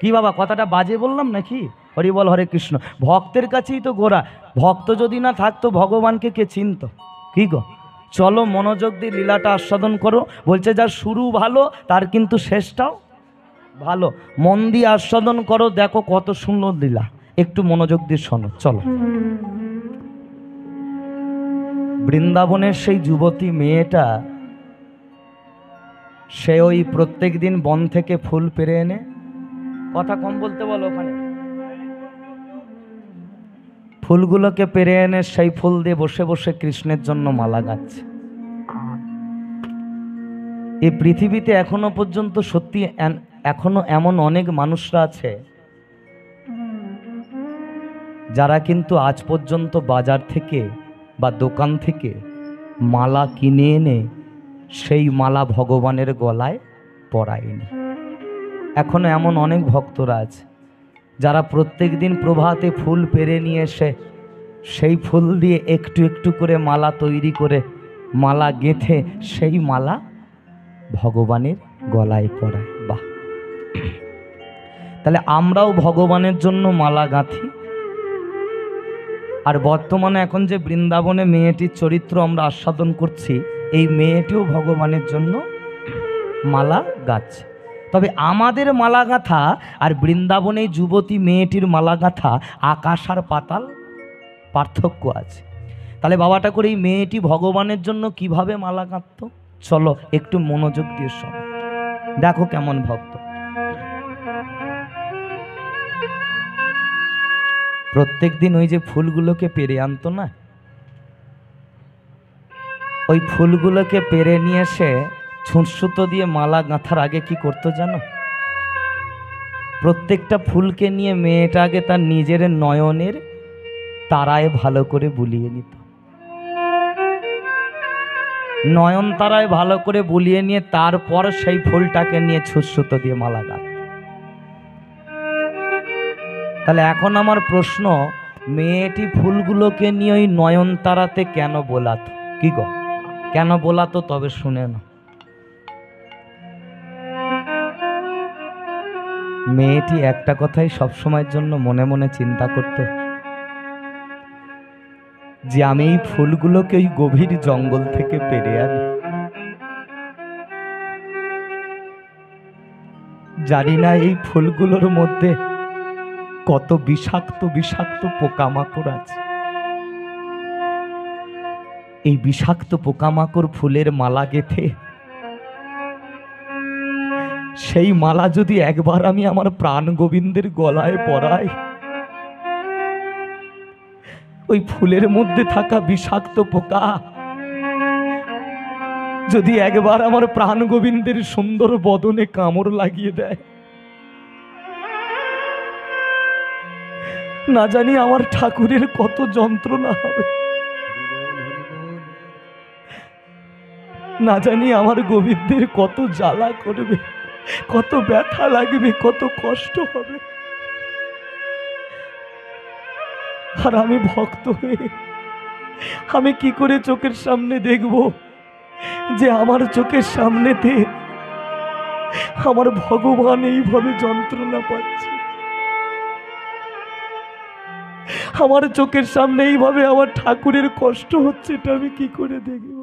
S1: কি বাবা কথাটা বাজে বললাম নাকি? হরি বল হরে কৃষ্ণ। ভক্তের কাছেই তো গোড়া, ভক্ত যদি না থাকতো ভগবানকে কে চিনত? কি গো, চলো মনোযোগ দিয়ে লীলাটা আস্বাদন করো। বলছে যার শুরু ভালো তার কিন্তু শেষটাও ভালো। মন দিয়ে আস্বাদন করো, দেখো কত সুন্দর লীলা। একটু মনোযোগ দিয়ে শোনো, চলো। বৃন্দাবনের সেই যুবতী মেয়েটা, সে ওই প্রত্যেক দিন বন থেকে ফুল পেরে এনে, কথা কম বলতে বলো ওখানে, ফুলগুলোকে পেরে এনে সেই ফুল দিয়ে বসে বসে কৃষ্ণের জন্য মালা গাচ্ছে। এই পৃথিবীতে এখনো পর্যন্ত সত্যি এখনো এমন অনেক মানুষরা আছে যারা কিন্তু আজ পর্যন্ত বাজার থেকে বা দোকান থেকে মালা কিনে এনে সেই মালা ভগবানের গলায় পরায়নি। এখনো এমন অনেক ভক্তরা আছে যারা প্রত্যেক দিন প্রভাতে ফুল পেরে নিয়ে এসে সেই ফুল দিয়ে একটু একটু করে মালা তৈরি করে মালা গেঁথে সেই মালা ভগবানের গলায় পরায়। বাহ! তাহলে আমরাও ভগবানের জন্য মালা গাঁথি। আর বর্তমানে এখন যে বৃন্দাবনে মেয়েটির চরিত্র আমরা আস্বাদন করছি, এই মেয়েটিও ভগবানের জন্য মালা গাঁথছে। তবে আমাদের মালা গাঁথা আর বৃন্দাবনে যুবতী মেয়েটির মালা গাঁথা আকাশ আর পাতাল পার্থক্য আছে। তাহলে বাবা ঠাকুর এই মেয়েটি ভগবানের জন্য কিভাবে মালা গাঁথত, চলো একটু মনোযোগ দিয়ে শোনো, দেখো কেমন ভক্ত। প্রত্যেক দিন ওই যে ফুলগুলোকে পেরে আনতো না, ওই ফুলগুলোকে পেরে নিয়ে এসে ছুঁচসুতো দিয়ে মালা গাঁথার আগে কি করতো জানো? প্রত্যেকটা ফুলকে নিয়ে মেয়েটা আগে তার নিজের নয়নের তারায় ভালো করে বুলিয়ে নিত। নয়ন তারায় ভালো করে বুলিয়ে নিয়ে তারপর সেই ফুলটাকে নিয়ে ছুঁচসুতো দিয়ে মালা গাঁথত। তাহলে এখন আমার প্রশ্ন, মেয়েটি ফুলগুলোকে নিয়ে ওই নয়নতারাতে কেন বোলাতো? কি গো, কেন বোলাতো? তবে শুনে না, মেয়েটি একটা কথাই সবসময়ের জন্য মনে মনে চিন্তা করত, যে আমি এই ফুলগুলোকে ওই গভীর জঙ্গল থেকে পেরে আনি, জানি না এই ফুলগুলোর মধ্যে কত বিষাক্ত বিষাক্ত পোকামাকড় আছে। এই বিষাক্ত পোকামাকড় ফুলের মালা গেঁথে সেই মালা যদি একবার আমি আমার প্রাণ গোবিন্দের গলায় পরাই, ওই ফুলের মধ্যে থাকা বিষাক্ত পোকা যদি একবার আমার প্রাণ গোবিন্দের সুন্দর বদনে কামড় লাগিয়ে দেয়, না জানি আমার ঠাকুরের কত যন্ত্রণা হবে, না জানি আমার গোবিন্দের কত জ্বালা করবে, কত ব্যথা লাগবে, কত কষ্ট হবে। আর আমি ভক্ত হয়ে আমি কি করে চোখের সামনে দেখব যে আমার চোখের সামনেতে আমার ভগবান এইভাবে যন্ত্রণা পাচ্ছে, আমার চোখের সামনে এইভাবে আমার ঠাকুরের কষ্ট হচ্ছে, এটা আমি কি করে দেখব?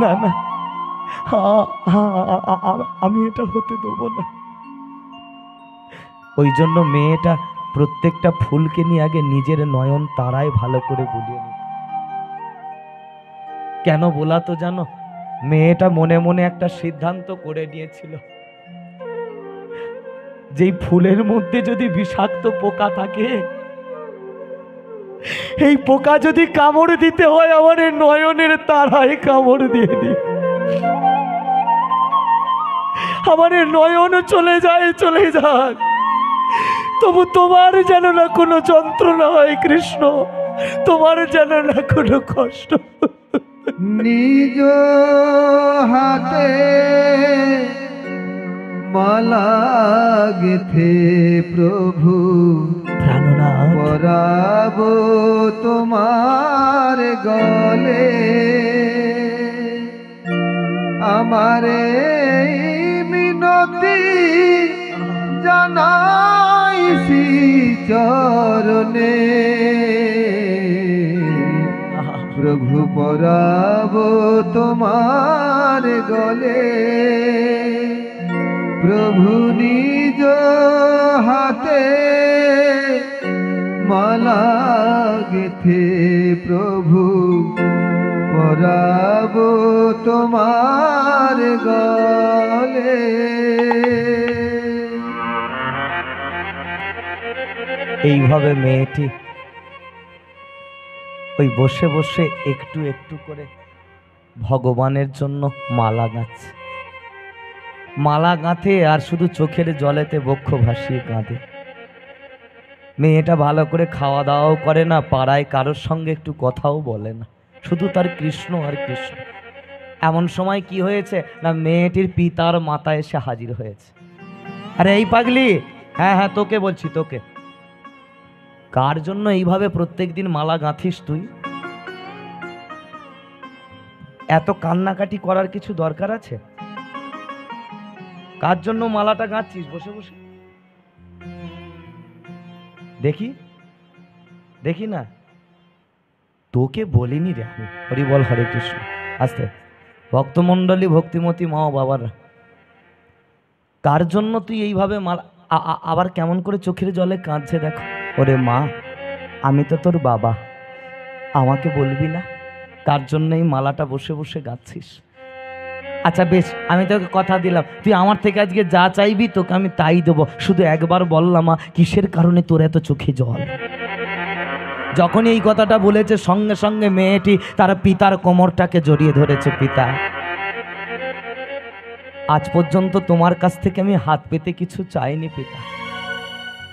S1: না না, আমি এটা হতে দেবো না। ওই জন্য মেয়েটা প্রত্যেকটা ফুলকে নিয়ে আগে নিজের নয়ন তারায় ভালো করে বুলিয়ে নিত। কেন বলা তো জানো? মেয়েটা মনে মনে একটা সিদ্ধান্ত করে নিয়েছিল, যেই ফুলের মধ্যে যদি বিষাক্ত পোকা থাকে, এই পোকা যদি কামড় দিতে হয় আমার নয়নের তারায় কামড় দিয়ে দি, আমার নয়ন চলে যাক, তবু তোমার যেন না কোনো যন্ত্রণা হয় কৃষ্ণ, তোমার যেন না কোনো কষ্ট।
S2: নিজ হাতে মালা গেথে প্রভু
S1: প্রাণনাথ
S2: পরাবো তোমার গলে, আমারে মিনতি জানাইছি চরণে, প্রভু পরাবো তোমার গলে, প্রভু নিজ হাতে মালা গেথে প্রভু পরাবো তোমার গলে।
S1: এইভাবে মেয়েটি ওই বসে বসে একটু একটু করে ভগবানের জন্য মালা গাঁথছে, মালা গাঁথে আর শুধু চোখের জলেতে বক্ষ ভাসিয়ে কাঁদে। মেয়েটা ভালো করে খাওয়া দাওয়াও করে না, পাড়ায় কারোর সঙ্গে একটু কথাও বলে না, শুধু তার কৃষ্ণ আর কৃষ্ণ। এমন সময় কি হয়েছে না, মেয়েটির পিতার মাতা এসে হাজির হয়েছে। আরে এই পাগলি, হ্যাঁ হ্যাঁ তোকে বলছি, তোকে। কার জন্য এইভাবে প্রত্যেকদিন মালা গাঁথিস তুই? এত কান্নাকাটি করার কিছু দরকার আছে? কার জন্য মালাটা গাঁথছিস বসে বসে? দেখি দেখি না, তোকে বলিনি রে আমি। হরি বল, হরে কৃষ্ণ। আস্তে। ভক্তমণ্ডলী, ভক্তিমতী মা ও বাবারা, কার জন্য তুই এইভাবে মালা? আবার কেমন করে চোখের জলে কাঁদছে দেখো। ওরে মা, আমি তো তোর বাবা, আমাকে বলবি না কার জন্য এই মালাটা বসে বসে গাঁথছিস? আচ্ছা বেশ, আমি তোকে কথা দিলাম, তুই আমার থেকে আজকে যা চাইবি তোকে আমি তাই দেবো, শুধু একবার বললাম মা, কিসের কারণে তোর এত চোখে জল? যখনই এই কথাটা বলেছে সঙ্গে সঙ্গে মেয়েটি তার পিতার কোমরটাকে জড়িয়ে ধরেছে। পিতা, আজ পর্যন্ত তোমার কাছ থেকে আমি হাত পেতে কিছু চাইনি পিতা,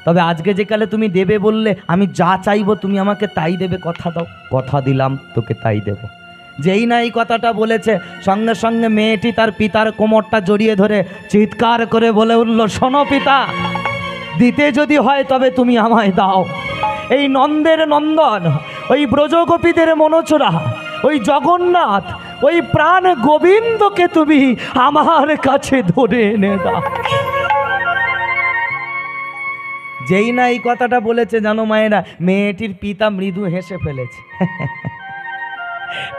S1: তবে আজকে যে কালে তুমি দেবে বললে, আমি যা চাইবো তুমি আমাকে তাই দেবে, কথা দাও। কথা দিলাম তোকে তাই দেব। যেই না এই কথাটা বলেছে সঙ্গে সঙ্গে মেয়েটি তার পিতার কোমরটা জড়িয়ে ধরে চিৎকার করে বলে উঠল, শোনো পিতা, দিতে যদি হয় তবে তুমি আমায় দাও। এই নন্দের নন্দন, ওই ব্রজগোপীদের মনোচরা, ওই জগন্নাথ, ওই প্রাণ গোবিন্দকে তুমি আমার কাছে ধরে এনে দাও। যেই না এই কথাটা বলেছে জানো মায়েরা, মেয়েটির পিতা মৃদু হেসে ফেলেছে।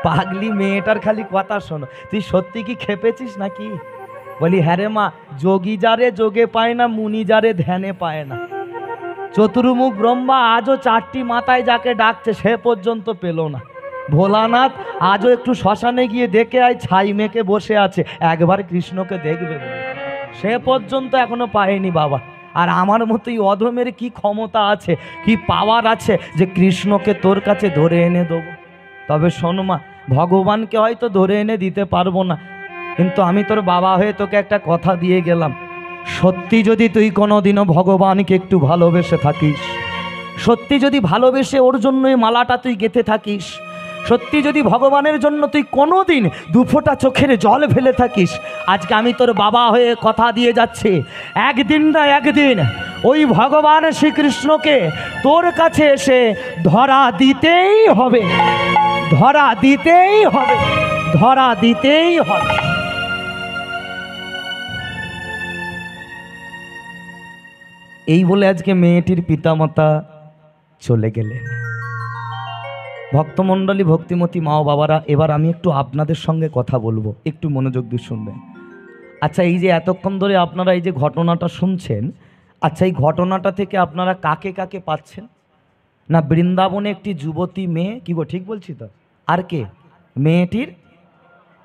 S1: পাগলি, মেয়েটার খালি কথা শোনো, তুই সত্যি কি খেপেছিস নাকি? বলি হ্যাঁ রে মা, যোগী যারে যোগে পায় না, মুনি যারে ধ্যানে পায় না। চতুর্মুখ ব্রহ্মা আজও চারটি মাথায় যাকে ডাকছে সে পর্যন্ত পেল না। ভোলানাথ আজও একটু শ্মশানে গিয়ে দেখে আয়, ছাই মেখে বসে আছে, একবার কৃষ্ণকে দেখবে বলে, সে পর্যন্ত এখনো পায়নি বাবা। আর আমার মতোই অধমের কি ক্ষমতা আছে, কি পাওয়ার আছে যে কৃষ্ণকে তোর কাছে ধরে এনে দেবো? তবে শোন মা, ভগবানকে হয়তো ধরে এনে দিতে পারবো না, কিন্তু আমি তোর বাবা হয়ে তোকে একটা কথা দিয়ে গেলাম, সত্যি যদি তুই কোনোদিনও ভগবানকে একটু ভালোবেসে থাকিস, সত্যি যদি ভালোবেসে ওর জন্য এই মালাটা তুই গেঁথে থাকিস, সত্যি যদি ভগবানের জন্য তুই কোনোদিন দুফোঁটা চোখের জল ফেলে থাকিস, আজকে আমি তোর বাবা হয়ে কথা দিয়ে যাচ্ছি, একদিন না একদিন ওই ভগবান শ্রীকৃষ্ণকে তোর কাছে এসে ধরা দিতেই হবে, ধরা দিতেই হবে,
S3: ধরা দিতেই হবে।
S1: এই বলে আজকে মেয়েটির পিতামাতা চলে গেলেন। ভক্তমণ্ডলী, ভক্তিমতী মা ও বাবারা, এবার আমি একটু আপনাদের সঙ্গে কথা বলবো, একটু মনোযোগ দিয়ে শুনবেন। আচ্ছা, এই যে এতক্ষণ ধরে আপনারা এই যে ঘটনাটা শুনছেন, আচ্ছা এই ঘটনাটা থেকে আপনারা কাকে কাকে পাচ্ছেন? না বৃন্দাবনে একটি যুবতী মেয়ে, কি গো ঠিক বলছি তো? আর কে? মেয়েটির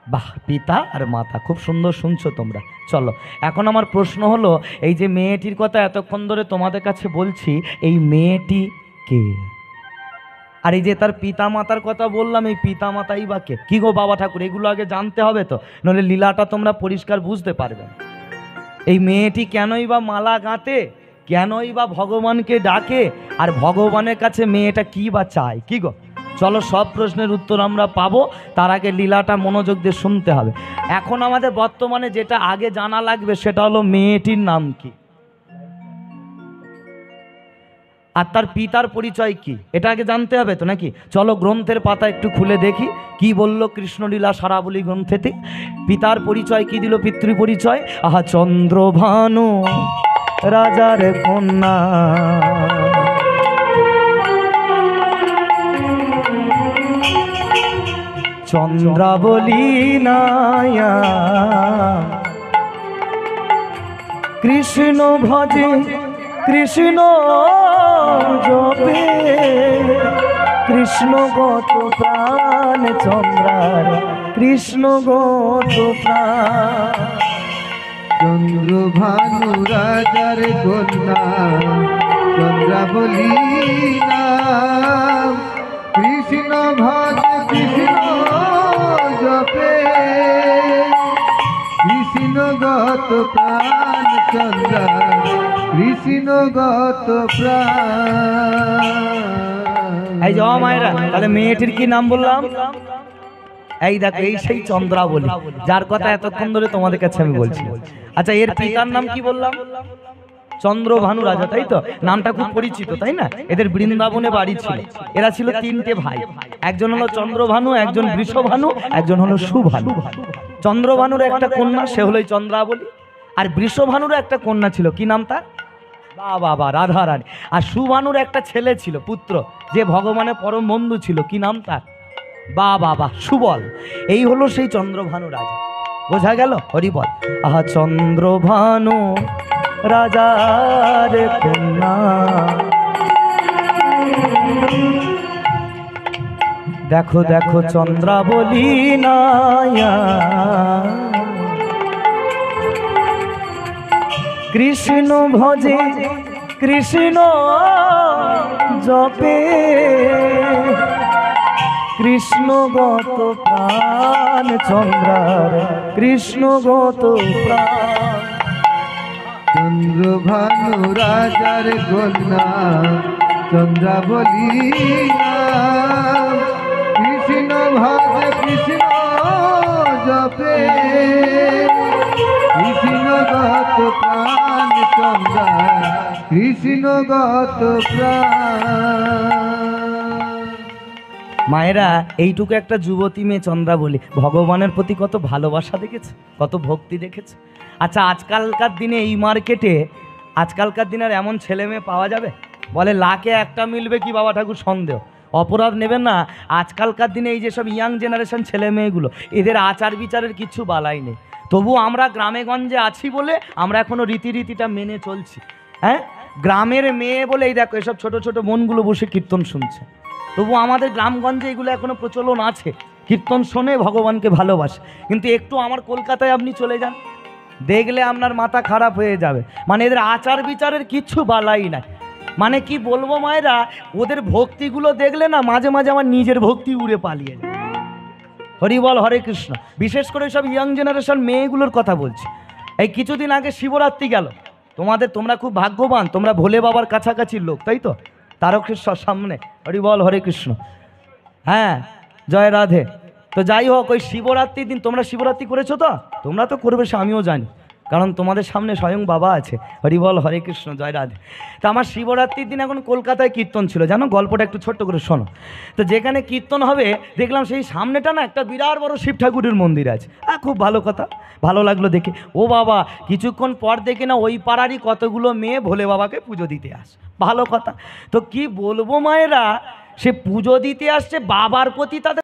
S1: বাহ পিতা আর মাতা। খুব সুন্দর শুনছো তোমরা। চলো, এখন আমার প্রশ্ন হলো, এই যে মেয়েটির কথা এতক্ষণ ধরে তোমাদের কাছে বলছি, এই মেয়েটি কে? আর এই যে তার পিতা মাতার কথা বললাম, এই পিতা মাতাই বা কে? কি গো বাবা ঠাকুর, এগুলো আগে জানতে হবে তো, নইলে লীলাটা তোমরা পরিষ্কার বুঝতে পারবে। এই মেয়েটি কেনই বা মালা গাঁতে, কেনই বা ভগবানকে ডাকে, আর ভগবানের কাছে মেয়েটা কি বা চায়? কি গো, চলো সব প্রশ্নের উত্তর আমরা পাবো, তার আগে লীলাটা মনোযোগ দিয়ে শুনতে হবে। এখন আমাদের বর্তমানে যেটা আগে জানা লাগবে সেটা হলো মেয়েটির নাম কি আর তার পিতার পরিচয় কি, এটা আগে জানতে হবে তো নাকি? চলো গ্রন্থের পাতা একটু খুলে দেখি কি বলল কৃষ্ণলীলা সারাবলী গ্রন্থেতে। পিতার পরিচয় কি দিল, পিতৃ পরিচয়। আহা, চন্দ্রভানু রাজার কন্যা, চন্দ্রাবলী নায়া, কৃষ্ণ ভজে কৃষ্ণ জপে, কৃষ্ণগত প্রাণ চন্দ্রার, কৃষ্ণগত প্রাণ।
S2: চন্দ্রভানু রাজার কন্যা, চন্দ্রাবলী নাম, কৃষ্ণ ভজ কৃষ্ণ জপে, কৃষ্ণগত প্রাণ চন্দ্রা, কৃষ্ণগত প্রাণ।
S1: এই যে মায়েরা, তাহলে মেয়েটির কি নাম বললাম? এই দেখো, এই সেই চন্দ্রাবলী, যার কথা এতক্ষণ ধরে তোমাদের কাছে আমি বলছি। আচ্ছা, এর পিতার নাম কি বললাম? চন্দ্রভানু রাজা, তাই তো? নামটা খুব পরিচিত, তাই না? এদের বৃন্দাবনে বাড়ি ছিল। এরা ছিল তিনটে ভাই, একজন হলো চন্দ্রভানু, একজন বৃষভানু, একজন হলো সুভানু। চন্দ্রভানুর একটা কন্যা, সে হলো চন্দ্রাবলী। আর বৃষভানুর একটা কন্যা ছিল, কি নাম তার? বাবা রাধারানী। আর সুভানুর একটা ছেলে ছিল, পুত্র, যে ভগবানের পরম বন্ধু ছিল, কি নাম তার? বাবা সুবল। এই হলো সেই চন্দ্রভানু রাজা। বোঝা গেল? হরিবল। আহা, চন্দ্রভানু রাজার কন্যা, দেখো দেখো চন্দ্রাবলী নায়া, কৃষ্ণ ভজে কৃষ্ণ জপে, কৃষ্ণগত প্রাণ চন্দ্রার, কৃষ্ণগত প্রাণ।
S2: চন্দ্রভানু রাজার কন্যা, চন্দ্রাবলী নাম, কৃষ্ণ ভজ কৃষ্ণ জপে, কৃষ্ণগত প্রাণ চন্দ্রা, কৃষ্ণগত প্রাণ।
S1: মায়েরা, এইটুকু একটা যুবতী মেয়ে চন্দ্রাবলী ভগবানের প্রতি কত ভালোবাসা দেখেছে, কত ভক্তি দেখেছে। আচ্ছা, আজকালকার দিনে এই মার্কেটে, আজকালকার দিনে আর এমন ছেলে মেয়ে পাওয়া যাবে? বলে লাখে একটা মিলবে কি বাবা ঠাকুর? সন্দেহ। অপরাধ নেবেন না। আজকালকার দিনে এই যেসব ইয়াং জেনারেশন ছেলে মেয়েগুলো, এদের আচার বিচারের কিচ্ছু বালাই নেই। তবু আমরা গ্রামে গঞ্জে আছি বলে আমরা এখনো রীতিটা মেনে চলছি। হ্যাঁ, গ্রামের মেয়ে বলে এই দেখো এসব ছোট ছোট বোনগুলো বসে কীর্তন শুনছে। তবু আমাদের গ্রামগঞ্জে এগুলো এখনো প্রচলন আছে, কীর্তন শোনে, ভগবানকে ভালোবাসে। কিন্তু একটু আমার কলকাতায় আপনি চলে যান, দেখলে আপনার মাথা খারাপ হয়ে যাবে। মানে এদের আচার বিচারের কিচ্ছু বালাই নাই। মানে কি বলবো মায়েরা, ওদের ভক্তিগুলো দেখলে না মাঝে মাঝে আমার নিজের ভক্তি উড়ে পালিয়ে যায়। হরি বল, হরে কৃষ্ণ। বিশেষ করে সব ইয়াং জেনারেশন মেয়েগুলোর কথা বলছি। এই কিছুদিন আগে শিবরাত্রি গেল, তোমরা খুব ভাগ্যবান, তোমরা ভোলে বাবার কাছাকাছির লোক, তাই তো? তারকেশ্বর সামনে। হরি বল, হরে কৃষ্ণ। হ্যাঁ, জয় রাধে। তো যাই হোক, ওই শিবরাত্রির দিন তোমরা শিবরাত্রি করেছো তো? তোমরা তো করবে, সে আমিও জানি। কারণ তোমাদের সামনে স্বয়ং বাবা আছে। হরিবল, হরে কৃষ্ণ, জয় রাধে। তা আমার শিবরাত্রির দিন এখন কলকাতায় কীর্তন ছিল, জানো, গল্পটা একটু ছোট্ট করে শোনো। তো যেখানে কীর্তন হবে দেখলাম সেই সামনেটা না একটা বিরাট বড় শিব ঠাকুরের মন্দির আছে। খুব ভালো কথা, ভালো লাগলো দেখে। ও বাবা, কিছুক্ষণ পর দেখে না ওই পাড়ারই কতগুলো মেয়ে ভোলে বাবাকে পুজো দিতে আসে। ভালো কথা। তো কি বলবো মায়েরা, সে পুজো দিতে আসছে, বাবার প্রতি তাদের